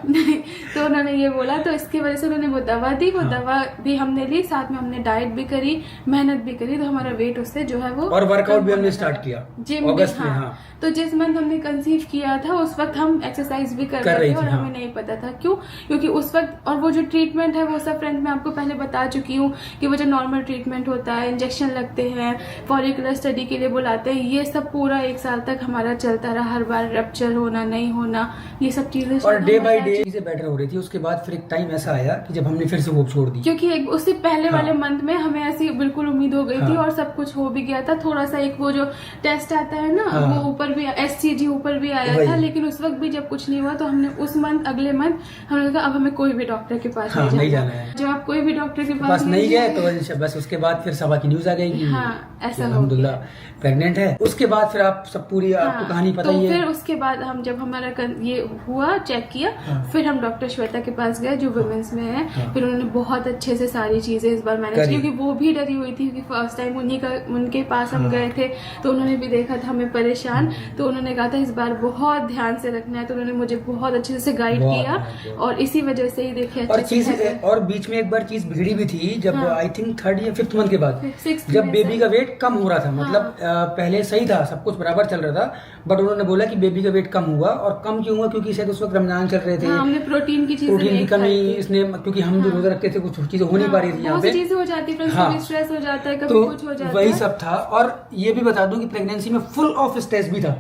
नहीं, तो उन्होंने ये बोला, तो इसकी वजह से उन्होंने वो दवा दी, वो दवा भी हमने ली, साथ में हमने डाइट भी करी, मेहनत भी करी, तो हमारा वेट उससे जो है वो, और वर्कआउट भी हमने स्टार्ट किया जिम भी। हाँ, तो जिस मंथ हमने कंसीव किया था उस वक्त हम एक्सरसाइज भी कर रहे थे और हमें नहीं पता था क्यों, क्योंकि उस वक्त और वो जो ट्रीटमेंट है वो सब फ्रेंड मैं आपको पहले बता चुकी हूँ कि वो जो नॉर्मल ट्रीटमेंट होता है, इंजेक्शन लगते हैं, फॉलिकुलर स्टडी के लिए बुलाते हैं, ये सब पूरा 1 साल तक हमारा चलता रहा, हर बार रप्चर होना नहीं होना, ये सब चीजें, और डे बाय डे चीजें बेटर हो रही थी। उसके बाद फिर एक टाइम ऐसा आया कि जब हमने फिर से होप छोड़ दी, क्योंकि उससे पहले वाले मंथ में हमें ऐसी बिल्कुल उम्मीद हो गई थी और सब कुछ हो भी गया था। थोड़ा सा एक वो जो टेस्ट आता है ना, वो ऊपर भी SCG ऊपर भी आया था, लेकिन उस वक्त भी जब कुछ नहीं हुआ तो हमने उस मंथ, अगले मंथ हमने कहा अब हमें कोई भी डॉक्टर के पास नहीं जाना है। जब आप कोई भी डॉक्टर के पास नहीं गए तो बस उसके बाद फिर सबा की न्यूज आ गई कि ऐसा अल्हम्दुलिल्लाह प्रेग्नेंट है। उसके बाद फिर आप सब पूरी आपको कहानी पता ही है। फिर उसके बाद हम जब हमारा ये हुआ, चेक किया, फिर हम डॉक्टर श्वेता के पास गए जो वुमेन्स में है। फिर उन्होंने बहुत अच्छे से सारी चीजें इस बार मैनेज की, क्योंकि वो भी डरी हुई थी कि फर्स्ट टाइम उनके पास हम गए थे, तो उन्होंने भी देखा था हमें परेशान, तो उन्होंने कहा था इस बार बहुत ध्यान से रखना है। तो उन्होंने मुझे बहुत अच्छे से गाइड किया और इसी वजह से ही देखिए और बीच में एक बार चीज बिगड़ी भी थी जब आई थिंक 3rd या 5th मंथ के बाद, जब बेबी का वेट कम हो रहा था, मतलब पहले सही था, सब कुछ बराबर चल रहा था, बट उन्होंने बोला कि बेबी का वेट कम हुआ। और कम क्यों हुआ? क्योंकि शायद उस वक्त रमजान चल रहे थे, हमने प्रोटीन की कमी इसने, क्योंकि हम जो रोजा रखते थे कुछ चीजें हो नहीं पा रही थी, यहाँ पे चीजें हो जाती है, स्ट्रेस हो जाता है, कभी तो कुछ हो जाता है, वही सब था। और ये भी बता दूं कि प्रेगनेंसी में फुल ऑफ स्ट्रेस भी था।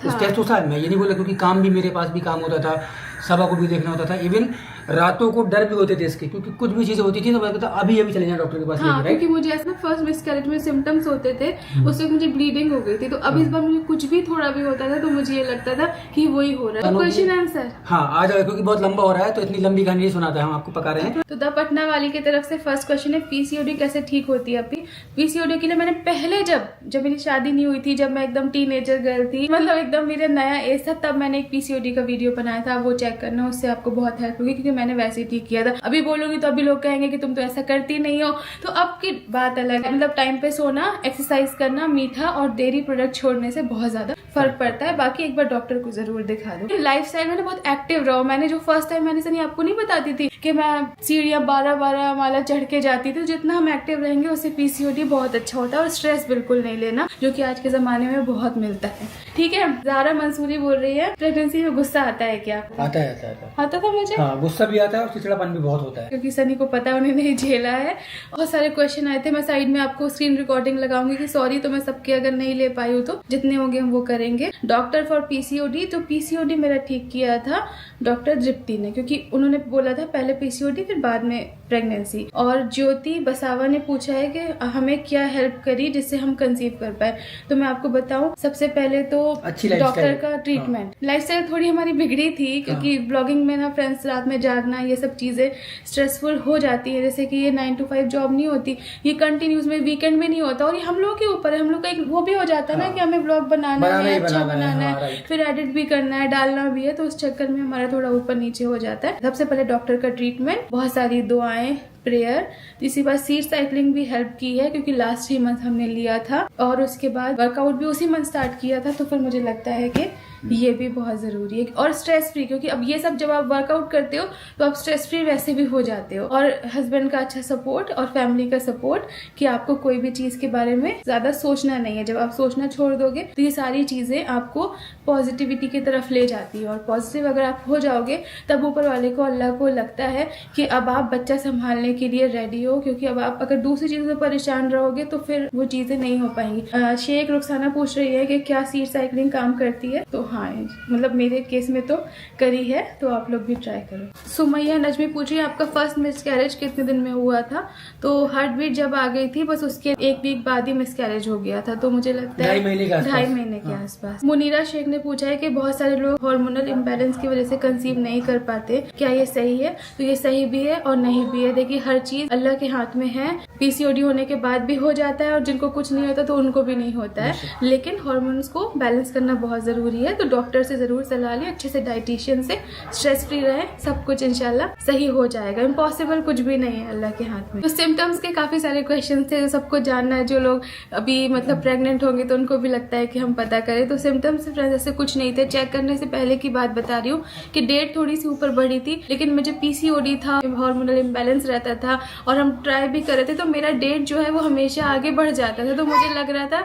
स्ट्रेस तो था, मैं ये नहीं बोला, क्योंकि काम भी मेरे पास भी काम होता था, सबा को भी देखना होता था, इवन रातों को डर भी होते थे इसके, क्योंकि कुछ भी चीजें होती थी तो मैं कहता अभी चले जाए डॉक्टर के पास। क्योंकि मुझे ऐसा फर्स्ट मिसकैरेज में सिम्टम्स होते थे, उस वक्त मुझे ब्लीडिंग हो गई थी, तो अब इस बार मुझे कुछ भी थोड़ा भी होता था तो मुझे ये लगता था कि वही हो रहा है। क्वेश्चन आंसर आ जाओ, क्योंकि बहुत लंबा हो रहा है तो इतनी लंबी कहानी नहीं सुनाता है, हम आपको पका रहे हैं। तो द पटना वाली की तरफ से फर्स्ट क्वेश्चन है, पीसीओडी कैसे ठीक होती है? अभी पीसीओडी के लिए मैंने पहले जब मेरी शादी नहीं हुई थी, जब मैं एकदम टीनेजर गर्ल थी, मतलब एकदम मेरा नया एज था, तब मैंने एक पीसीओडी का वीडियो बनाया था, वो चेक करना, उससे आपको बहुत हेल्प होगी, क्योंकि मैंने वैसे ही ठीक किया था। अभी बोलूंगी तो अभी लोग कहेंगे कि तुम तो ऐसा करती नहीं हो, तो अब की बात अलग है। मतलब टाइम पे सोना, एक्सरसाइज करना, मीठा और डेयरी प्रोडक्ट छोड़ने से बहुत ज्यादा फर्क पड़ता है। बाकी एक बार डॉक्टर को जरूर दिखा दो। लाइफस्टाइल में बहुत एक्टिव रहो। मैंने जो फर्स्ट टाइम मैंने सनी आपको नहीं बताती थी कि मैं सीढ़ियां 12 माला चढ़ के जाती थी, जितना हम एक्टिव रहेंगे उससे पीसीओडी बहुत अच्छा होता है। और स्ट्रेस बिल्कुल नहीं लेना, जो कि आज के जमाने में बहुत मिलता है। ठीक है, ज़ारा मंसूरी बोल रही है, प्रेगनेंसी में गुस्सा आता है क्या? आता था मुझे, गुस्सा भी आता है और चिड़चिड़ापन भी बहुत होता है, क्योंकि सनी को पता उन्हें नहीं झेला है। बहुत सारे क्वेश्चन आए थे, मैं साइड में आपको स्क्रीन रिकॉर्डिंग लगाऊंगी कि सॉरी तो मैं सबके अगर नहीं ले पाई हूँ तो जितने होंगे हम वो करेंगे। डॉक्टर फॉर पीसीओडी, तो पीसीओडी मेरा ठीक किया था डॉक्टर दृप्ति ने, क्योंकि उन्होंने बोला था पहले पीसीओडी फिर बाद में प्रेगनेंसी। और ज्योति बसावा ने पूछा है कि हमें क्या हेल्प करी जिससे हम कंसीव कर पाए। तो मैं आपको बताऊं, सबसे पहले तो डॉक्टर का ट्रीटमेंट। लाइफस्टाइल थोड़ी हमारी बिगड़ी थी क्योंकि ब्लॉगिंग में ना फ्रेंड्स रात में जागना, ये सब चीजें स्ट्रेसफुल हो जाती है। जैसे कि ये 9 to 5 जॉब नहीं होती, ये कंटिन्यूस में वीकेंड में नहीं होता, और ये हम लोग के ऊपर है। हम लोग का एक वो भी हो जाता है ना कि हमें ब्लॉग बनाना है, अच्छा बनाना है, फिर एडिट भी करना है, डालना भी है, तो उस चक्कर में हमारा थोड़ा ऊपर नीचे हो जाता है। सबसे पहले डॉक्टर का ट्रीटमेंट, बहुत सारी दुआएं, प्रेयर, इसी बार सीड साइकिलिंग भी हेल्प की है क्योंकि लास्ट 3 मंथ हमने लिया था, और उसके बाद वर्कआउट भी उसी मंथ स्टार्ट किया था। तो फिर मुझे लगता है कि ये भी बहुत जरूरी है, और स्ट्रेस फ्री, क्योंकि अब ये सब जब आप वर्कआउट करते हो तो आप स्ट्रेस फ्री वैसे भी हो जाते हो। और हस्बैंड का अच्छा सपोर्ट और फैमिली का सपोर्ट कि आपको कोई भी चीज के बारे में ज्यादा सोचना नहीं है। जब आप सोचना छोड़ दोगे तो ये सारी चीजें आपको पॉजिटिविटी की तरफ ले जाती है, और पॉजिटिव अगर आप हो जाओगे तब ऊपर वाले को, अल्लाह को लगता है कि अब आप बच्चा संभालने के लिए रेडी हो। क्योंकि अब आप अगर दूसरी चीजों से परेशान रहोगे तो फिर वो चीजें नहीं हो पाएंगी। शेख रुखसाना पूछ रही है कि क्या सीड साइकिलिंग काम करती है। तो हाँ, मतलब मेरे केस में तो करी है, तो आप लोग भी ट्राई करो। सुमैया नजमी पूछ रही है आपका फर्स्ट मिसकैरेज कितने दिन में हुआ था। तो हार्ट बीट जब आ गई थी बस उसके 1 वीक बाद ही मिसकैरेज हो गया था, तो मुझे लगता है 2.5 महीने के आसपास। मुनीरा शेख ने पूछा है कि बहुत सारे लोग हार्मोनल इम्बैलेंस की वजह से कंसीव नहीं कर पाते, क्या ये सही है। तो ये सही भी है और नहीं भी है। देखिए, हर चीज अल्लाह के हाथ में है। पीसीओडी होने के बाद भी हो जाता है, और जिनको कुछ नहीं होता तो उनको भी नहीं होता है, लेकिन हार्मोन्स को बैलेंस करना बहुत जरूरी है। तो डॉक्टर से जरूर सलाह लें, अच्छे से डाइटिशियन से, स्ट्रेस फ्री रहे, सब कुछ इंशाल्लाह सही हो जाएगा। इम्पॉसिबल कुछ भी नहीं है अल्लाह के हाथ में। तो सिम्टम्स के काफी सारे क्वेश्चन थे, सबको जानना है। जो लोग अभी मतलब प्रेग्नेंट होंगे तो उनको भी लगता है कि हम पता करें। तो सिम्टम्स फ्रेंड्स ऐसे कुछ नहीं थे। चेक करने से पहले की बात बता रही हूँ कि डेट थोड़ी सी ऊपर बढ़ी थी, लेकिन मुझे पीसीओडी था, हार्मोनल इम्बैलेंस रहता था, और हम ट्राई भी कर रहे थे, तो मेरा डेट जो है वो हमेशा आगे बढ़ जाता था। तो मुझे लग रहा था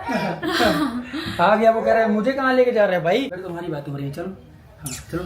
आ गया, वो कह रहा है मुझे कहाँ लेके जा रहा है भाई, तुम्हारी बात हो रही है, चलो। चलो।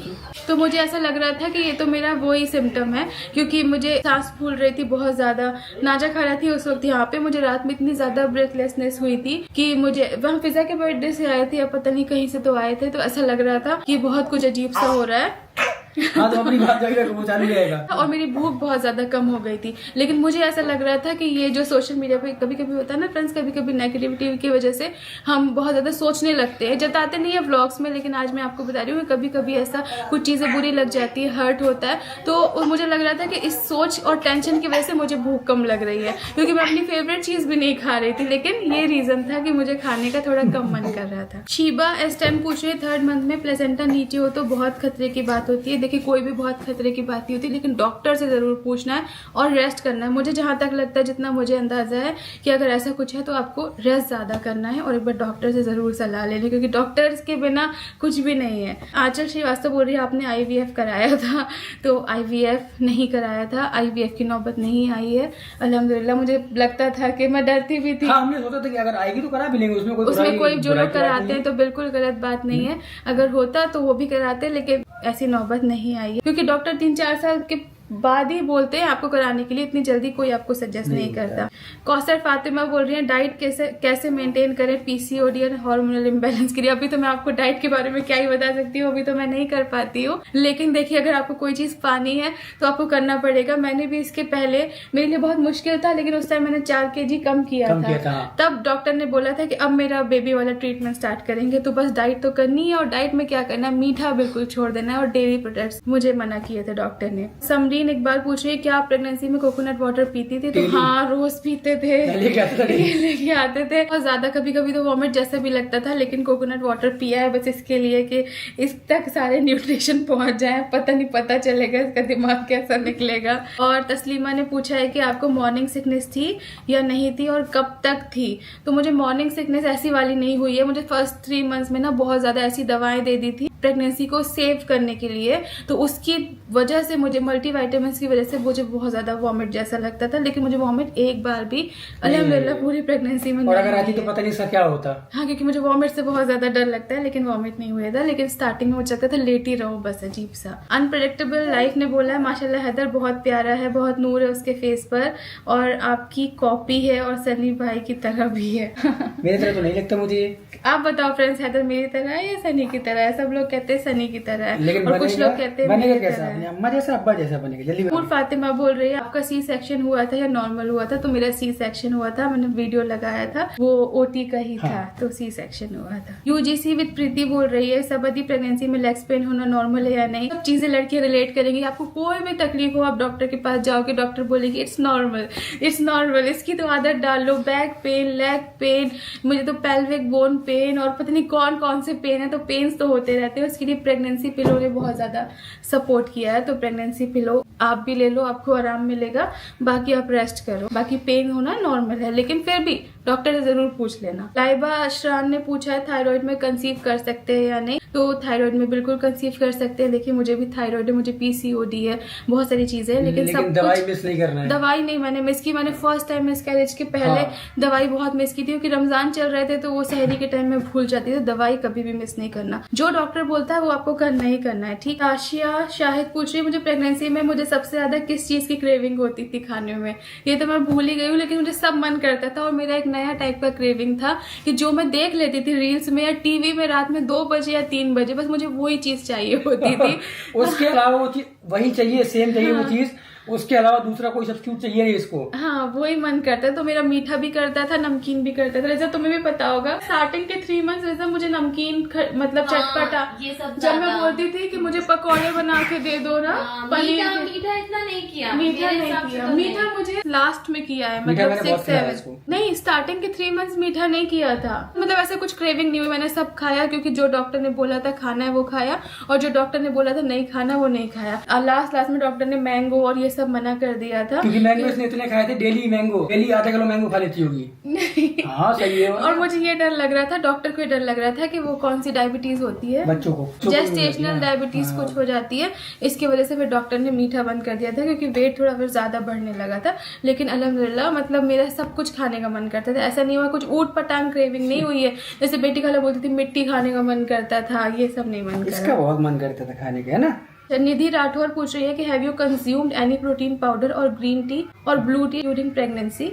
तो मुझे ऐसा लग रहा था कि ये तो मेरा वो ही सिम्टम है, क्योंकि मुझे सांस फूल रही थी बहुत ज्यादा। नाजा खा रही थी उस वक्त यहाँ पे। मुझे रात में इतनी ज्यादा ब्रेथलेसनेस हुई थी कि मुझे, वहाँ फिजा के बर्थडे से आए थे, अब पता नहीं कहीं से तो आए थे, तो ऐसा लग रहा था कि बहुत कुछ अजीब सा हो रहा है। हाँ, तो अपनी बात वो चालू रहेगा। और मेरी भूख बहुत ज्यादा कम हो गई थी, लेकिन मुझे ऐसा लग रहा था कि ये जो सोशल मीडिया पे कभी कभी होता है ना फ्रेंड्स, कभी कभी नेगेटिविटी की वजह से हम बहुत ज्यादा सोचने लगते हैं। जताते नहीं है व्लॉग्स में, लेकिन आज मैं आपको बता रही हूँ कभी कभी ऐसा कुछ चीजें बुरी लग जाती है, हर्ट होता है। तो मुझे लग रहा था कि इस सोच और टेंशन की वजह से मुझे भूख कम लग रही है, क्योंकि मैं अपनी फेवरेट चीज भी नहीं खा रही थी, लेकिन ये रीजन था कि मुझे खाने का थोड़ा कम मन कर रहा था। शीबा एस टाइम पूछ रही है 3rd मंथ में प्लेसेंटा नीचे हो तो बहुत खतरे की बात होती है। देखिए, कोई भी बहुत खतरे की बात नहीं होती, लेकिन डॉक्टर से जरूर पूछना है और रेस्ट करना है। मुझे जहां तक लगता है, जितना मुझे अंदाजा है कि अगर ऐसा कुछ है तो आपको रेस्ट ज्यादा करना है, और एक बार डॉक्टर से जरूर सलाह लेनी, क्योंकि डॉक्टर्स के बिना कुछ भी नहीं है। आंचल श्रीवास्तव बोल रही है आपने IVF कराया था। तो IVF नहीं कराया था, IVF की नौबत नहीं आई है अल्हम्दुलिल्लाह। मुझे लगता था कि मैं डरती भी थी। हाँ, हमने सोचा था कि अगर आएगी तो करा भी लेंगे, उसमें कोई जो लोग कराते हैं तो बिल्कुल गलत बात नहीं है। अगर होता तो वो भी कराते, लेकिन ऐसी नौबत नहीं आई है, क्योंकि डॉक्टर 3-4 साल के बाद ही बोलते हैं आपको कराने के लिए, इतनी जल्दी कोई आपको सजेस्ट नहीं करता। कौसर फातिमा बोल रही है डाइट कैसे मेंटेन करें पीसीओडी और हार्मोनल इम्बैलेंस के लिए। अभी तो मैं आपको डाइट के बारे में क्या ही बता सकती हूँ, अभी तो मैं नहीं कर पाती हूँ। लेकिन देखिए, अगर आपको कोई चीज पानी है तो आपको करना पड़ेगा। मैंने भी इसके पहले, मेरे लिए बहुत मुश्किल था, लेकिन उस टाइम मैंने 4 kg कम किया था। तब डॉक्टर ने बोला था कि अब मेरा बेबी वाला ट्रीटमेंट स्टार्ट करेंगे, तो बस डाइट तो करनी है, और डाइट में क्या करना है, मीठा बिल्कुल छोड़ देना है, और डेयरी प्रोडक्ट्स मुझे मना किए थे डॉक्टर ने। समरी एक बार पूछ रही है क्या आप प्रेगनेंसी में कोकोनट वाटर पीती थी। तो हाँ, रोज पीते थे, लेके आते थे, और ज्यादा कभी कभी तो वॉमिट जैसा भी लगता था, लेकिन कोकोनट वाटर पिया है बस इसके लिए कि इस तक सारे न्यूट्रिशन पहुंच जाए। पता चलेगा इसका दिमाग कैसा निकलेगा। और तस्लीमा ने पूछा है कि आपको मॉर्निंग सिकनेस थी या नहीं थी, और कब तक थी। तो मुझे मॉर्निंग सिकनेस ऐसी वाली नहीं हुई है। मुझे फर्स्ट 3 मंथ्स में ना बहुत ज्यादा ऐसी दवाएं दे दी थी प्रेगनेंसी को सेव करने के लिए, तो उसकी वजह से मुझे मल्टीविटामिन की वजह से मुझे बहुत ज्यादा वॉमिट जैसा लगता था, लेकिन मुझे वॉमिट एक बार भी अल्हम्दुलिल्लाह पूरी प्रेगनेंसी में और अगर आती तो पता नहीं सा क्या होता। हाँ, क्योंकि मुझे वॉमिट से बहुत ज्यादा डर लगता है, लेकिन वॉमिट नहीं हुआ था। लेकिन स्टार्टिंग में मुझे लगता था लेटी रहो बस, अजीब सा। अनप्रेडिक्टेबल लाइफ ने बोला है माशाल्लाह हैदर बहुत प्यारा है, बहुत नूर है उसके फेस पर, और आपकी कॉपी है और सनी भाई की तरह भी है। मेरी तरह तो नहीं लगता मुझे। आप बताओ फ्रेंड्स, हैदर मेरी तरह है या सनी की तरह है? सब लोग लोग कहते हैं सनी की तरह है लेकिन और कुछ लोग कहते हैं मेरी कैसा तरह है। अम्मा जैसा अब्बा जैसा बनेगा जल्दी फूल फातिमा बोल रही है आपका सी सेक्शन हुआ था या नॉर्मल हुआ था? तो मेरा सी सेक्शन हुआ था, मैंने वीडियो लगाया था, वो ओटी का ही था, तो सी सेक्शन हुआ था। यूजीसी विद प्रीति बोल रही है सबदी प्रेगनेंसी में लेग्स पेन होना नॉर्मल है या नहीं? सब चीजें लड़कियां रिलेट करेंगी। आपको कोई भी तकलीफ हो आप डॉक्टर के पास जाओगे, डॉक्टर बोलेगी इट्स नॉर्मल, इट्स नॉर्मल। इसकी तो आदत डाल लो, बैक पेन, लेग पेन, मुझे तो पेल्विक बोन पेन और पता नहीं कौन कौन से पेन है, तो पेन्स तो होते रहते हैं। उसके लिए प्रेगनेंसी पिलो ने बहुत ज्यादा सपोर्ट किया है, तो प्रेगनेंसी पिलो आप भी ले लो, आपको आराम मिलेगा। बाकी आप रेस्ट करो, बाकी पेन होना नॉर्मल है, लेकिन फिर भी डॉक्टर से जरूर पूछ लेना। लाइबा अशरान ने पूछा है थायराइड में कंसीव कर सकते हैं या नहीं? तो थायराइड में बिल्कुल कंसीव कर सकते हैं। देखिए मुझे भी थायराइड है, मुझे पीसीओडी है, बहुत सारी चीजें हैं, लेकिन सब दवाई मिस नहीं करना है। दवाई नहीं मैंने मिस की। मैंने फर्स्ट टाइम मिसकैरेज के पहले दवाई बहुत मिस की थी, क्योंकि रमजान चल रहे थे तो वो सहरी के टाइम में भूल जाती थी। दवाई कभी भी मिस नहीं करना, जो डॉक्टर बोलता है वो आपको करना ही करना है, ठीक। आशिया शाहिद पूछ रही है मुझे प्रेगनेंसी में मुझे सबसे ज्यादा किस चीज की क्रेविंग होती थी खाने में? ये तो मैं भूल ही गई हूँ, लेकिन मुझे सब मन करता था। और मेरा एक नया टाइप का क्रेविंग था कि जो मैं देख लेती थी रील्स में या टीवी में रात में 2 बजे या 3 बजे, बस मुझे वही चीज चाहिए होती थी। उसके अलावा वो चीज वही चाहिए, सेम चाहिए वो चीज, उसके अलावा दूसरा कोई सब्स्टिट्यूट चाहिए नहीं इसको। हाँ वही मन करता है। तो मेरा मीठा भी करता था, नमकीन भी करता था। जैसा तुम्हें भी पता होगा स्टार्टिंग के 3 मंथ्स जैसा मुझे नमकीन मतलब चटपटा, ये सब जब मैं बोलती थी कि मुझे पकौड़े बना के दे दो ना, पनीर के। मीठा इतना नहीं किया, मीठा मेरे नहीं हिसाब से किया, तो मीठा मुझे लास्ट में किया है, मीठा मतलब मैंने बहुत 6 खिलाया 7 इसको। नहीं, स्टार्टिंग के 3 मंथ्स मीठा नहीं किया था। मतलब ऐसे कुछ क्रेविंग नहीं हुई, मैंने सब खाया, क्योंकि जो डॉक्टर ने बोला था खाना है वो खाया, और जो डॉक्टर ने बोला था नहीं खाना वो नहीं खाया। लास्ट में डॉक्टर ने मैंगो और ये सब मना कर दिया था, क्योंकि मैंगो इसने इतने खाए थे, डेली मैंगो, डेली आधा किलो मैंगो खा लेती होगी। हाँ सही है। और मुझे ये डर लग रहा था, डॉक्टर को ये डर लग रहा था कि वो कौन सी डायबिटीज होती है, बच्चों को जेस्टेशनल डायबिटीज कुछ हो जाती है, इसकी वजह से फिर डॉक्टर ने मीठा बंद कर दिया था, क्योंकि वेट थोड़ा फिर ज्यादा बढ़ने लगा था। लेकिन अल्हम्दुलिल्लाह मतलब मेरा सब कुछ खाने का मन करता था, ऐसा नहीं हुआ कुछ ऊट पटांग क्रेविंग नहीं हुई है। जैसे बेटी खाला बोलती थी मिट्टी खाने का मन करता था, ये सब नहीं मन इसका करता। बहुत मन करता था खाने का, है ना। निधि राठौर पूछ रही है कि have you consumed any protein powder और ग्रीन टी और ब्लू टी ड्यूरिंग प्रेगनेंसी?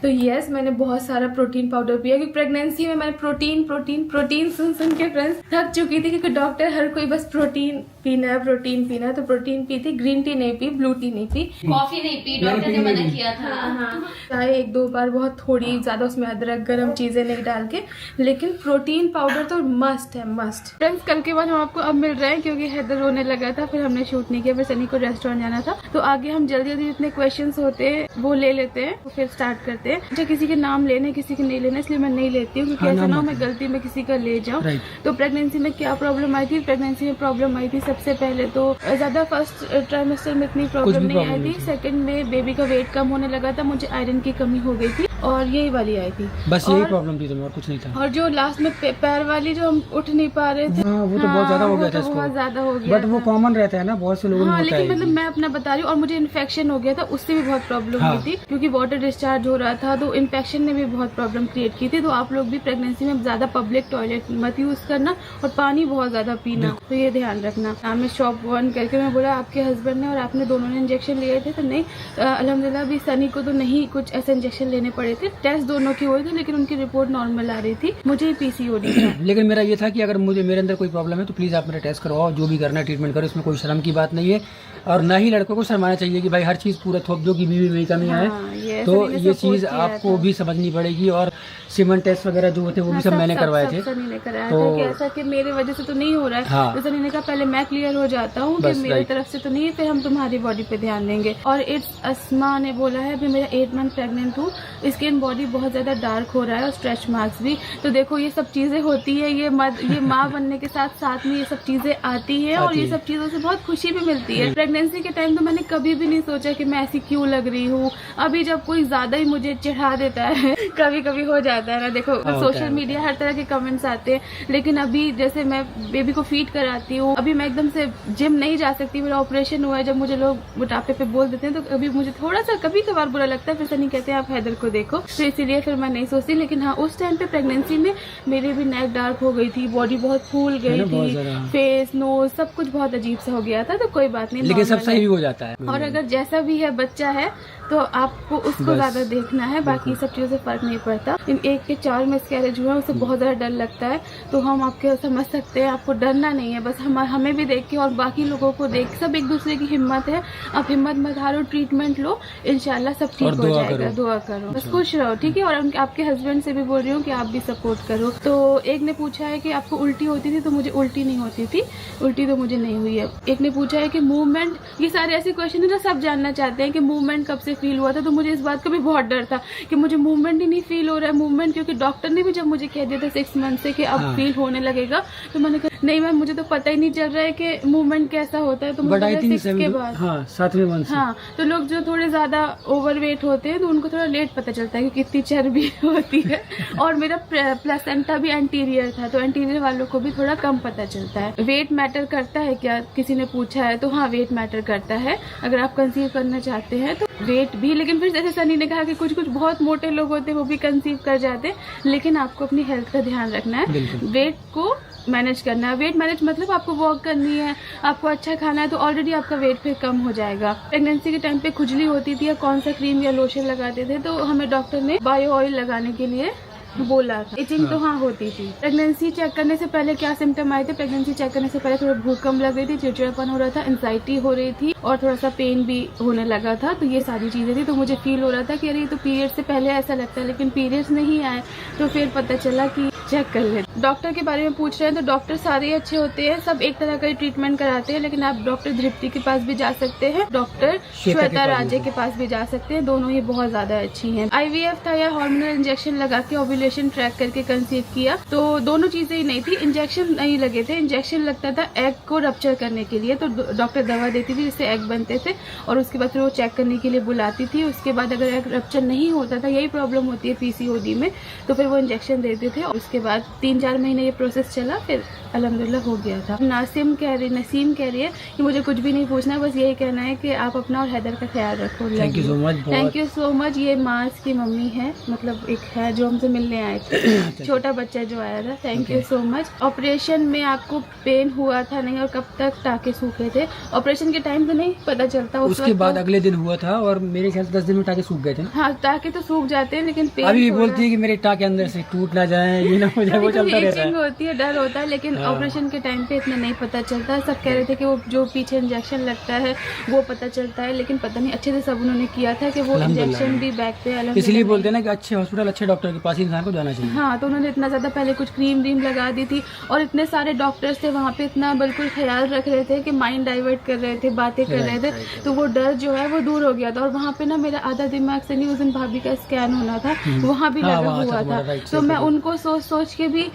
तो यस, मैंने बहुत सारा प्रोटीन पाउडर पिया, क्योंकि प्रेगनेंसी में मैंने प्रोटीन सुन के फ्रेंड्स थक चुकी थी, क्योंकि डॉक्टर हर कोई बस प्रोटीन पीना है, तो प्रोटीन पी थी। ग्रीन टी नहीं पी, ब्लू टी नहीं पी, कॉफी नहीं पी, डॉक्टर ने मना किया था। चाहे 1-2 बार बहुत थोड़ी ज्यादा उसमें अदरक गर्म चीजें नहीं डाल के, लेकिन प्रोटीन पाउडर तो मस्ट है, मस्ट। फ्रेंड्स कल के बाद हम आपको अब मिल रहे हैं, क्योंकि हैदर रोने लगा था, फिर हमने शूट नहीं किया, फिर सनी को रेस्टोरेंट जाना था। तो आगे हम जल्दी जितने क्वेश्चंस होते हैं वो ले लेते हैं, तो फिर स्टार्ट करते हैं। अच्छा किसी के नाम लेने किसी के नहीं लेने, इसलिए मैं नहीं लेती हूँ, क्योंकि ऐसा ना हो मैं गलती में किसी का ले जाऊँ। तो प्रेगनेंसी में क्या प्रॉब्लम आई थी? प्रेगनेंसी में प्रॉब्लम आई थी सबसे पहले तो ज्यादा फर्स्ट ट्राइमेस्टर में इतनी प्रॉब्लम नहीं आई थी। सेकंड में बेबी का वेट कम होने लगा था, मुझे आयरन की कमी हो गई थी, और यही वाली आई थी, बस यही प्रॉब्लम थी तुम्हें और कुछ नहीं था। और जो लास्ट में पैर वाली जो हम उठ नहीं पा रहे थे, वो तो बहुत ज्यादा हो गया था इसको, बहुत ज्यादा हो गया, बट वो कॉमन रहता है ना, बहुत से लोगों में होता है। लेकिन मतलब मैं अपना बता रही हूँ, और मुझे इन्फेक्शन हो गया था, उससे भी बहुत प्रॉब्लम हुई थी, क्योंकि वाटर डिस्चार्ज हो रहा था, तो इन्फेक्शन ने भी बहुत प्रॉब्लम क्रिएट की थी। तो आप लोग भी प्रेगनेंसी में ज्यादा पब्लिक टॉयलेट मत यूज करना, और पानी बहुत ज्यादा पीना, तो ये ध्यान रखना। हमें शॉप 1 करके मैं बोला आपके हस्बैंड ने और आपने दोनों ने इंजेक्शन लिए थे? तो नहीं, अल्हम्दुलिल्लाह भी सनी को तो नहीं कुछ ऐसे इंजेक्शन लेने पड़े थे, टेस्ट दोनों की हुई थी, लेकिन उनकी रिपोर्ट नॉर्मल आ रही थी। मुझे पीसीओडी था। लेकिन मेरा ये था कि अगर मेरे अंदर कोई प्रॉब्लम है तो प्लीज आप मेरा टेस्ट करवाओ, जो भी करना है ट्रीटमेंट करो, इसमें कोई शर्म की बात नहीं है। और ना ही लड़कों को शर्माना चाहिए कि भाई हर चीज पूरा थोप दो कि बीवी में कमी है, तो ये चीज आपको भी समझनी पड़ेगी। और सीमन टेस्ट वगैरह जो होते हैं वो भी सब मैंने करवाए थे। सनी ने कराया था कि ऐसा कि मेरे वजह से तो नहीं हो रहा है, तो सनी ने कहा पहले मैं क्लियर हो जाता हूँ कि मेरी तरफ से तो नहीं है, फिर हम तुम्हारी बॉडी पे ध्यान देंगे। और इट्स अस्मा ने बोला है अभी मेरा 8 मंथ प्रेग्नेंट हूँ, स्किन बॉडी बहुत ज्यादा डार्क हो रहा है और स्ट्रेच मार्क्स भी। तो देखो ये सब चीजें होती है, ये माँ बनने के साथ साथ में ये सब चीजें आती है, और ये सब चीजों से बहुत खुशी भी मिलती है। प्रेगनेंसी के टाइम तो मैंने कभी भी नहीं सोचा कि मैं ऐसी क्यों लग रही हूँ। अभी जब कोई ज्यादा ही मुझे चढ़ा देता है कभी कभी हो जाता है ना, देखो सोशल मीडिया हर तरह के कमेंट्स आते हैं, लेकिन अभी जैसे मैं बेबी को फीड कराती हूँ, अभी मैं एकदम से जिम नहीं जा सकती, मेरा ऑपरेशन हुआ है। जब मुझे लोग मोटापे पे बोल देते हैं तो अभी मुझे थोड़ा सा कभी कभार बुरा लगता है, फिर सनी कहते हैं आप हैदर को देखो, तो इसीलिए फिर मैं नहीं सोचती। लेकिन हाँ उस टाइम पे प्रेगनेंसी में मेरी भी नेक डार्क हो गई थी, बॉडी बहुत फूल गई थी, फेस नोज सब कुछ बहुत अजीब सा हो गया था, तो कोई बात नहीं, लेकिन सब सही हो जाता है। और अगर जैसा भी है बच्चा है तो आपको उसको ज्यादा देखना है, बाकी सब चीजों से फर्क नहीं पड़ता। इन 1 के 4 मिसकैरेज हुआ है, उससे बहुत ज्यादा डर लगता है, तो हम आपके समझ सकते हैं, आपको डरना नहीं है, बस हमें भी देख के और बाकी लोगों को देख, सब एक दूसरे की हिम्मत है, आप हिम्मत मत हारो, ट्रीटमेंट लो, इंशाल्लाह सब ठीक हो जाएगा। दुआ करो, बस खुश रहो, ठीक है। और आपके हस्बैंड से भी बोल रही हूँ कि आप भी सपोर्ट करो। तो एक ने पूछा है कि आपको उल्टी होती थी, तो मुझे उल्टी नहीं होती थी, उल्टी तो मुझे नहीं हुई है। एक ने पूछा है कि मूवमेंट, ये सारे ऐसे क्वेश्चन है जो सब जानना चाहते हैं कि मूवमेंट कब से फील हुआ था, तो मुझे इस बात का भी बहुत डर था कि मुझे मूवमेंट ही नहीं फील हो रहा है, मूवमेंट, क्योंकि डॉक्टर ने भी जब मुझे कह दिया था 6 मंथ से कि अब फील होने लगेगा, तो मैंने कहा नहीं मैम, मुझे तो पता ही नहीं चल रहा है कि मूवमेंट कैसा होता है। तो मुझे 6 के बाद 7वें मंथ से। हाँ, तो लोग जो थोड़े ज्यादा ओवरवेट होते हैं तो उनको थोड़ा लेट पता चलता है कि कितनी चर्बी होती है। और मेरा प्लेसेंटा भी एंटीरियर था, तो एंटीरियर वालों को भी थोड़ा कम पता चलता है। वेट मैटर करता है क्या, किसी ने पूछा है, तो हाँ वेट मैटर करता है। अगर आप कंसीव करना चाहते हैं तो वेट भी, लेकिन फिर जैसे सनी ने कहा कि कुछ कुछ बहुत मोटे लोग होते हैं वो भी कंसीव कर जाते हैं, लेकिन आपको अपनी हेल्थ का ध्यान रखना है, वेट को मैनेज करना है। वेट मैनेज मतलब आपको वॉक करनी है, आपको अच्छा खाना है, तो ऑलरेडी आपका वेट फिर कम हो जाएगा। प्रेगनेंसी के टाइम पे खुजली होती थी या कौन सा क्रीम या लोशन लगाते थे, तो हमें डॉक्टर ने बायो ऑयल लगाने के लिए बोला था। इचिंग तो हाँ होती थी। प्रेगनेंसी चेक करने से पहले क्या सिम्टम आए थे, प्रेगनेंसी चेक करने से पहले थोड़ा भूकंप लग रही थी, चिड़चिड़ापन हो रहा था, एंजाइटी हो रही थी और थोड़ा सा पेन भी होने लगा था, तो ये सारी चीजें थी। तो मुझे फील हो रहा था कि अरे ये तो पीरियड से पहले ऐसा लगता है, लेकिन पीरियड्स नहीं आए, तो फिर पता चला कि चेक कर ले। डॉक्टर के बारे में पूछ रहे हैं, तो डॉक्टर सारे अच्छे होते हैं, सब एक तरह का ट्रीटमेंट कराते हैं, लेकिन आप डॉक्टर धृप्ति के पास भी जा सकते हैं, डॉक्टर श्वेता राजे के पास भी जा सकते हैं, दोनों ही बहुत ज्यादा अच्छी हैं। IVF था या हार्मोनल इंजेक्शन लगा के ओव्यूलेशन ट्रैक करके कंसीव किया, तो दोनों चीजें ही नहीं थी। इंजेक्शन नहीं लगे थे, इंजेक्शन लगता था एग को रप्चर करने के लिए, तो डॉक्टर दवा देती थी जिससे एग बनते थे, और उसके बाद फिर वो चेक करने के लिए बुलाती थी। उसके बाद अगर एग रप्चर नहीं होता था, यही प्रॉब्लम होती है PCOD में, तो फिर वो इंजेक्शन देते थे, और उसके बाद 3-4 महीने ये प्रोसेस चला, फिर अल्हम्दुलिल्लाह हो गया था। नसीम कह रही है कि मुझे कुछ भी नहीं पूछना, बस यही कहना है कि आप अपना और हैदर का ख्याल रखो। Thank you so much. Thank you so much. ये मार्स की मम्मी है, मतलब एक है जो हमसे मिलने आए थे, छोटा बच्चा जो आया था। Thank you so much. Operation में आपको पेन हुआ था नहीं, और कब तक टाके सूखे थे? ऑपरेशन के टाइम तो नहीं पता चलता, उसके बाद अगले दिन हुआ था, और मेरे ख्याल से 10 दिन में टाके सूख गए थे। हाँ, टाके तो सूख जाते हैं, लेकिन पेन अभी बोलती है कि मेरे टाके अंदर से टूट ना जाए, ये ना हो जाए, वो चलता रहता है। होती है, डर होता है, लेकिन ऑपरेशन के टाइम पे इतना नहीं पता चलता। सब कह रहे थे कि वो जो पीछे इंजेक्शन लगता है वो पता चलता है, लेकिन पता नहीं, अच्छे से सब उन्होंने किया था कि वो इंजेक्शन भी बैक पे अलग। इसलिए बोलते हैं ना कि अच्छे हॉस्पिटल, अच्छे डॉक्टर के पास इंसान को जाना चाहिए। हाँ, तो उन्होंने इतना ज्यादा पहले कुछ क्रीम लगा दी थी, और इतने सारे डॉक्टर्स थे वहाँ पे, इतना बिल्कुल ख्याल रख रहे थे कि माइंड डाइवर्ट कर रहे थे, बातें कर रहे थे, तो वो डर जो है वो दूर हो गया था। और वहाँ पे ना मेरा आधा दिमाग से नहीं, उस दिन भाभी का स्कैन होना था, वहाँ भी लगा हुआ था, तो मैं उनको सोच के भी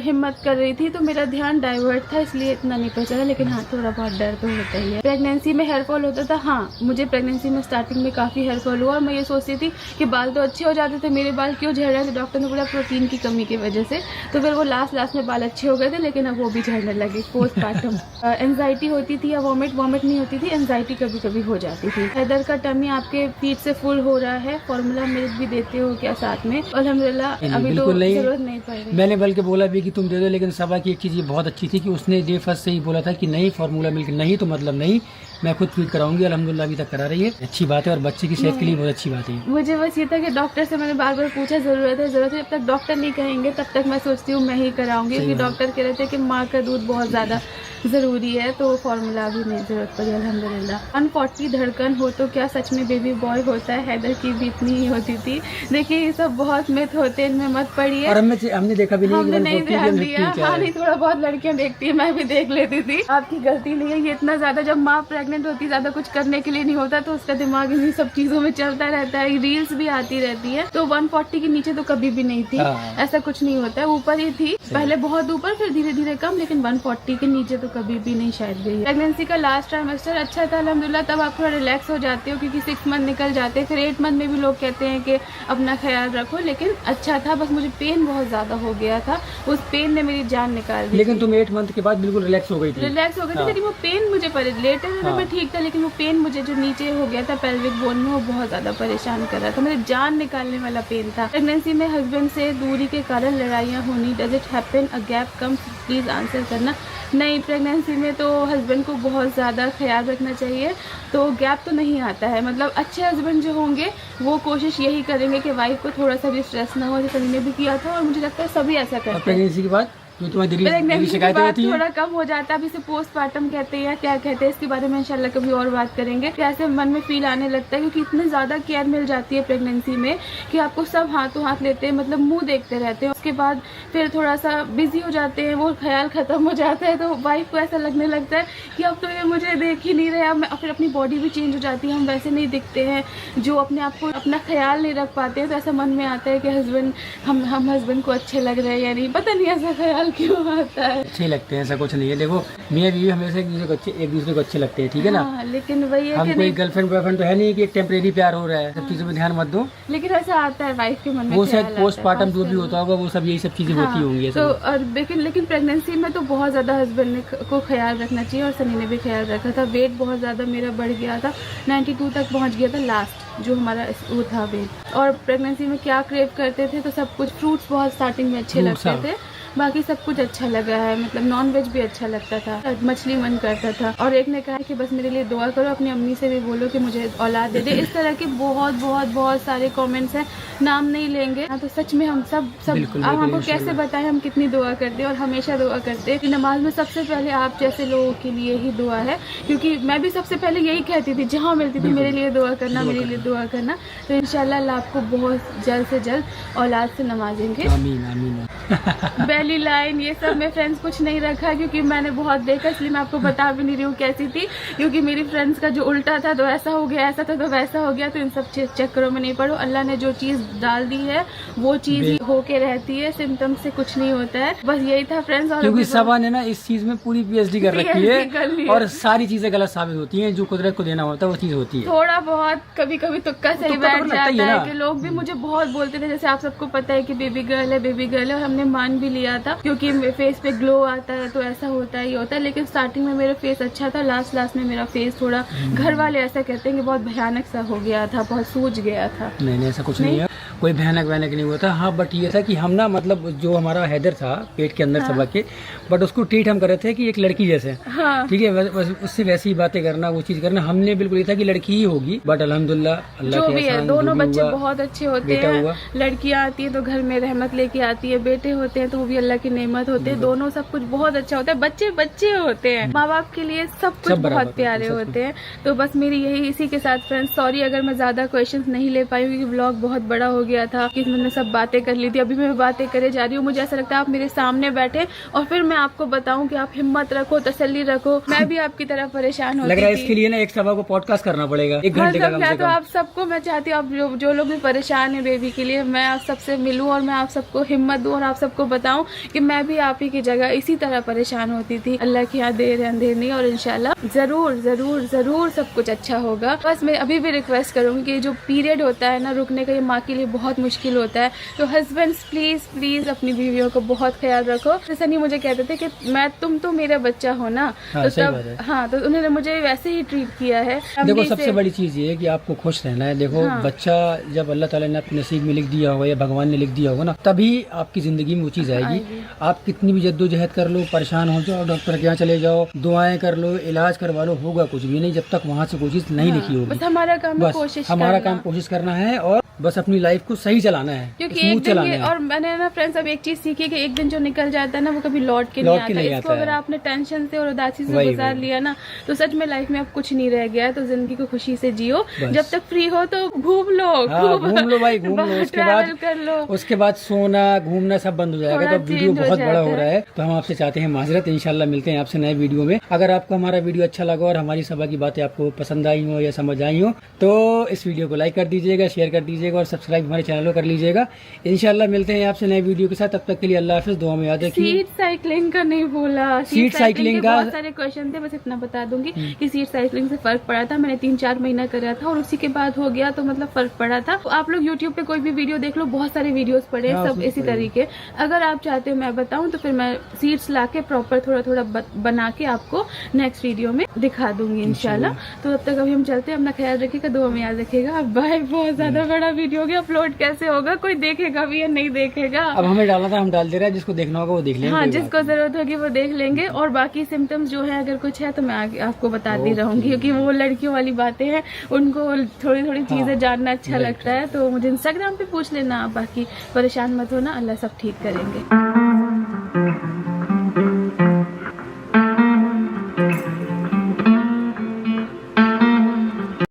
हिम्मत कर रही थी, तो मेरा ध्यान डाइवर्ट था, इसलिए इतना नहीं पता चला। लेकिन हाँ, थोड़ा बहुत डर तो होता ही है। प्रेगनेंसी में हेयर फॉल होता था, हाँ मुझे प्रेगनेंसी में स्टार्टिंग में काफी हेयर फॉल हुआ, और मैं ये सोचती थी कि बाल तो अच्छे हो जाते थे, मेरे बाल क्यों झड़ रहे थे? डॉक्टर ने बोला प्रोटीन की कमी की वजह से, तो फिर वो लास्ट में बाल अच्छे हो गए थे, लेकिन अब वो भी झड़ने लगे पोस्टमार्टम। एंजाइटी होती थी या वॉमिट नहीं होती थी, एंजाइटी कभी कभी हो जाती थी। हैदर का टमी आपके फीट से फुल हो रहा है, फॉर्मूला मिल्क भी देते हो क्या साथ में? अल्हम्दुलिल्लाह अभी तो जरूरत नहीं पड़ रही। मैंने बल्कि बोला भी कि तुम दे दो, लेकिन सबा की एक चीज ये बहुत अच्छी थी कि उसने डे फर्स्ट से ही बोला था कि नहीं, फार्मूला मिल्क नहीं तो मतलब नहीं, मैं खुद फीड कराऊंगी। अल्हम्दुलिल्लाह अभी तक करा रही है, अच्छी बात है, और बच्चे की सेहत के लिए बहुत अच्छी बात है। मुझे बस ये था कि डॉक्टर से मैंने बार बार पूछा, जरूरत है, जब तक डॉक्टर नहीं कहेंगे तब तक मैं सोचती हूँ मैं ही कराऊंगी, क्योंकि डॉक्टर कह रहे थे कि माँ का दूध बहुत ज्यादा जरूरी है, तो फॉर्मूला भी नहीं जरूरत पड़ी अल्हम्दुलिल्लाह। 140 धड़कन हो तो क्या सच में बेबी बॉय होता है? हैदर की भी इतनी ही होती थी। देखिए ये सब बहुत मिथ होते हैं, इनमें मत पड़िए। और हमने देखा भी नहीं, हमने नहीं ध्यान दिया। हाँ, नहीं, थोड़ा बहुत लड़कियां देखती है, मैं भी देख लेती थी। आपकी गलती नहीं है, ये इतना ज्यादा, जब माँ प्रेग्नेंट होती है ज्यादा कुछ करने के लिए नहीं होता, तो उसका दिमाग इन्हीं सब चीजों में चलता रहता है, रील्स भी आती रहती है। तो 140 के नीचे तो कभी भी नहीं थी, ऐसा कुछ नहीं होता है, ऊपर ही थी, पहले बहुत ऊपर, फिर धीरे धीरे कम, लेकिन 140 के नीचे तो कभी भी नहीं शायद गई। प्रेगनेंसी का लास्ट ट्राइमेस्टर अच्छा था अल्हम्दुलिल्लाह, तब आप थोड़ा रिलैक्स हो जाते हो, क्योंकि 6 मंथ निकल जाते हैं, फिर 8 मंथ में भी लोग कहते हैं कि अपना ख्याल रखो, लेकिन अच्छा था। बस मुझे पेन बहुत ज्यादा हो गया था, उस पेन ने मेरी जान निकाल दी। लेकिन तुम 8 मंथ के बाद बिल्कुल रिलैक्स हो गई थी? रिलैक्स हो गई थी, लेकिन वो पेन मुझे लेटर में ठीक था, लेकिन वो पेन मुझे जो नीचे हो गया था पेल्विक बोन में, वो बहुत ज्यादा परेशान कर रहा था, मेरी जान निकालने वाला पेन था। प्रेगनेंसी में हस्बैंड से दूरी के कारण लड़ाइयाँ होनी, does it happen? A gap comes, please answer करना। नई प्रेगनेंसी में तो हस्बैंड को बहुत ज़्यादा ख्याल रखना चाहिए, तो गैप तो नहीं आता है। मतलब अच्छे हस्बैंड जो होंगे वो कोशिश यही करेंगे कि वाइफ को थोड़ा सा भी स्ट्रेस ना हो, जैसे मैंने भी किया था और मुझे लगता है सभी ऐसा करते हैं। प्रेगनेंसी के बाद जो तुम्हारी दिल्ली प्रेगनेंसी के शिकायतें बाद होती हैं थोड़ा कम हो जाता है। अभी से पोस्टमार्टम कहते हैं, क्या कहते हैं, इसके बारे में इंशाल्लाह कभी और बात करेंगे। कैसे मन में फील आने लगता है, क्योंकि इतनी ज़्यादा केयर मिल जाती है प्रेगनेंसी में कि आपको सब हाथों हाथ लेते हैं, मतलब मुंह देखते रहते हैं। उसके बाद फिर थोड़ा सा बिजी हो जाते हैं, वो ख्याल ख़त्म हो जाता है, तो वाइफ को ऐसा लगने लगता है कि अब तो ये मुझे देख ही नहीं रहे। अब फिर अपनी बॉडी भी चेंज हो जाती है, हम वैसे नहीं दिखते हैं, जो अपने आप को अपना ख्याल नहीं रख पाते हैं। तो ऐसा मन में आता है कि हस्बैंड हम हस्बैंड को अच्छे लग रहे हैं या नहीं, पता नहीं ऐसा ख्याल क्यों आता है। अच्छे लगते हैं, ऐसा कुछ नहीं है। देखो मियां बीवी हमेशा एक दूसरे को अच्छे लगते हैं, ठीक है ना। हाँ, लेकिन वही है हम कि कोई नहीं, गर्लफ्रेंड बॉयफ्रेंड तो है नहीं कि एक टेम्परेरी प्यार हो रहा है। सब चीजों में ध्यान मत दो, लेकिन ऐसा आता है वाइफ के मन में, वो शायद ख्याल आता है, पोस्टमार्टम जो भी खासकर। होता होगा वो सब यही सब चीजें होती होंगी। तो और लेकिन प्रेगनेंसी में तो बहुत ज़्यादा हस्बैंड को ख्याल रखना चाहिए, और सनी ने भी ख्याल रखा था। वेट बहुत ज़्यादा मेरा बढ़ गया था, 92 तक पहुंच गया था लास्ट जो हमारा वो था वेट। और प्रेगनेंसी में क्या क्रेव करते थे, तो सब कुछ फ्रूट्स बहुत स्टार्टिंग में अच्छे लगते थे, बाकी सब कुछ अच्छा लगा है। मतलब नॉन वेज भी अच्छा लगता था, मछली मन करता था। और एक ने कहा कि बस मेरे लिए दुआ करो, अपनी अम्मी से भी बोलो कि मुझे औलाद दे दे। इस तरह के बहुत बहुत बहुत सारे कमेंट्स हैं, नाम नहीं लेंगे। हाँ, तो सच में हम सब आप हमको कैसे बताएं हम कितनी दुआ करते हैं, और हमेशा दुआ करते हैं। नमाज में सबसे पहले आप जैसे लोगों के लिए ही दुआ है, क्योंकि मैं भी सबसे पहले यही कहती थी, जहाँ मिलती थी मेरे लिए दुआ करना, मेरे लिए दुआ करना। तो इंशाल्लाह अल्लाह आपको बहुत जल्द से जल्द औलाद से नवाजेंगे। आमीन आमीन। बेली लाइन ये सब मैं फ्रेंड्स कुछ नहीं रखा, क्योंकि मैंने बहुत देखा, इसलिए मैं आपको बता भी नहीं रही हूँ कैसी थी। क्योंकि मेरी फ्रेंड्स का जो उल्टा था तो ऐसा हो गया, ऐसा था तो वैसा हो गया। तो इन सब चक्करों में नहीं पड़ो। अल्लाह ने जो चीज डाल दी है वो चीज होके रहती है, सिम्टम्स से कुछ नहीं होता है। बस यही था फ्रेंड्स। और क्योंकि सबा ने ना इस चीज में पूरी PhD कर रखी है, और सारी चीजें गलत साबित होती हैं। जो कुदरत को देना होता है वो चीज होती है। थोड़ा बहुत कभी कभी तुक्का सही तुक्का बैठ तो लगता ही जाता है है ना। कि लोग भी मुझे बहुत बोलते थे, जैसे आप सबको पता है कि बेबी गर्ल है, बेबी गर्ल है, और हमने मान भी लिया था, क्योंकि फेस पे ग्लो आता है तो ऐसा होता ही होता है। लेकिन स्टार्टिंग में मेरा फेस अच्छा था, लास्ट में मेरा फेस थोड़ा, घर वाले ऐसा कहते हैं कि बहुत भयानक सा हो गया था, बहुत सूज गया था। नहीं ऐसा कुछ नहीं है, कोई भयानक वैनक नहीं हुआ था। हाँ बट ये था कि हम ना, मतलब जो हमारा हैदर था पेट के अंदर सबक के, बट उसको ट्रीट हम कर रहे थे कि एक लड़की जैसे, ठीक है, उससे वैसी बातें करना, वो चीज करना। हमने बिल्कुल ये था कि लड़की ही होगी, बट अल्हम्दुलिल्लाह अल्लाह जो के भी है, एहसान, दोनों जो भी बच्चे हुआ, बहुत अच्छे होते बेटा हैं। हुआ। लड़कियां आती है तो घर में रहमत लेके आती है, बेटे होते हैं तो वो भी अल्लाह की नेमत होते हैं। दोनों सब कुछ बहुत अच्छा होता है। बच्चे बच्चे होते हैं, माँ बाप के लिए सब कुछ सब बराबर बहुत प्यारे होते हैं, होते हैं। तो बस मेरी यही इसी के साथ फ्रेंड्स, सॉरी अगर मैं ज्यादा क्वेश्चंस नहीं ले पाई, क्योंकि व्लॉग बहुत बड़ा हो गया था कि मैंने सब बातें कर ली थी। अभी मैं बातें करे जा रही हूँ। मुझे ऐसा लगता है आप मेरे सामने बैठे और फिर मैं आपको बताऊं कि आप हिम्मत रखो, तसल्ली रखो। मैं भी आपकी तरह परेशान होती लग रहा है थी। इसके लिए ना एक सभा को पॉडकास्ट करना पड़ेगा, 1 घंटे का कम से तो कम। आप सबको मैं चाहती हूँ, आप जो लोग भी परेशान है बेबी के लिए, मैं आप सबसे मिलूं और मैं आप सबको हिम्मत दूं और आप सबको बताऊं कि मैं भी आप ही की जगह इसी तरह परेशान होती थी। अल्लाह की यहाँ देर है अंधेर नहीं, और इंशाल्लाह जरूर जरूर जरूर सब कुछ अच्छा होगा। बस मैं अभी भी रिक्वेस्ट करूंगी कि जो पीरियड होता है ना, रुकने का, ये माँ के लिए बहुत मुश्किल होता है। तो हस्बैंड्स प्लीज प्लीज अपनी बीवियों को बहुत ख्याल रखो। जैसे नहीं मुझे कहते थे कि मैं तुम तो मेरा बच्चा हो ना, तो सही तब बात है। हाँ, तो उन्होंने मुझे वैसे ही ट्रीट किया है। देखो अम्मी सबसे से- बड़ी चीज ये है कि आपको खुश रहना है। देखो बच्चा जब अल्लाह ताला ने अपने नसीब में लिख दिया होगा या भगवान ने लिख दिया होगा ना, तभी आपकी जिंदगी में वो चीज आएगी। आप कितनी भी जद्दोजहद कर लो, परेशान हो जाओ, डॉक्टर के यहाँ चले जाओ, दुआएं कर लो, इलाज करवा लो, होगा कुछ भी नहीं जब तक वहाँ से कोई चीज नहीं लिखी होगी। बस हमारा काम है बस कोशिश हमारा करना। काम कोशिश करना है और बस अपनी लाइफ को सही चलाना है, क्योंकि स्मूथ एक दिन चलाना ये, है। और मैंने ना फ्रेंड्स अब एक चीज सीखी कि एक दिन जो निकल जाता है ना, वो कभी लौट के लौट नहीं के आता। नहीं इसको आता अगर है। आपने टेंशन से और उदासी से वही, गुजार वही। लिया ना, तो सच में लाइफ में अब कुछ नहीं रह गया है। तो जिंदगी को खुशी से जियो, जब तक फ्री हो तो घूम लो, हाँ, घूम लो भाई, घूम लो। बाहर उसके बाद travel कर लो। उसके बाद सोना घूमना सब बंद हो जाएगा। थोड़ा तो वीडियो change हो बहुत बड़ा जाता हो है। रहा है, तो हम आपसे चाहते हैं माजरत। इंशाल्लाह मिलते हैं आपसे नए वीडियो में। अगर आपको हमारा वीडियो अच्छा लगा और हमारी सभा की बातें आपको पसंद आई हो या समझ आई हो, तो इस वीडियो को लाइक कर दीजिएगा, शेयर कर दीजिएगा और सब्सक्राइब हमारे चैनल को कर लीजिएगा। इंशाल्लाह मिलते हैं आपसे नए वीडियो के साथ। तब तक के लिए अल्लाह हाफिज, दुआ में याद रखिए। सीट साइकिलिंग का नहीं बोला। सीट साइकिलिंग के का- बहुत सारे क्वेश्चन थे, बस इतना बता दूंगी कि सीट साइकिलिंग से फर्क पड़ा था। मैंने 3-4 महीना करा था और उसी के बाद हो गया, तो मतलब फर्क पड़ा था। तो आप लोग यूट्यूब पे कोई भी वीडियो देख लो, बहुत सारे वीडियोस पड़े हैं, हाँ, सब उसमें इसी पड़े हैं। तरीके। अगर आप चाहते हो मैं बताऊं तो फिर मैं सीट्स लाके प्रॉपर थोड़ा थोड़ा बना के आपको नेक्स्ट वीडियो में दिखा दूंगी इंशाल्लाह। तो तब तक अभी हम चलते हैं, अपना ख्याल रखिएगा, दुआ में याद रखिएगा। बाय। बहुत ज्यादा बड़ा वीडियो हो गया, अपलोड अबॉर्ट कैसे होगा, कोई देखेगा भी या नहीं देखेगा। अब हमें डालना था, हम डाल दे रहे हैं, जिसको देखना होगा वो देख लेंगे। हाँ, जिसको जरूरत होगी वो देख लेंगे। और बाकी सिम्टम्स जो है अगर कुछ है तो मैं आगे आपको बताती रहूंगी, क्योंकि वो लड़कियों वाली बातें हैं, उनको थोड़ी थोड़ी चीजें जानना अच्छा लगता है। तो मुझे इंस्टाग्राम पे पूछ लेना आप, बाकी परेशान मत होना, अल्लाह सब ठीक करेंगे।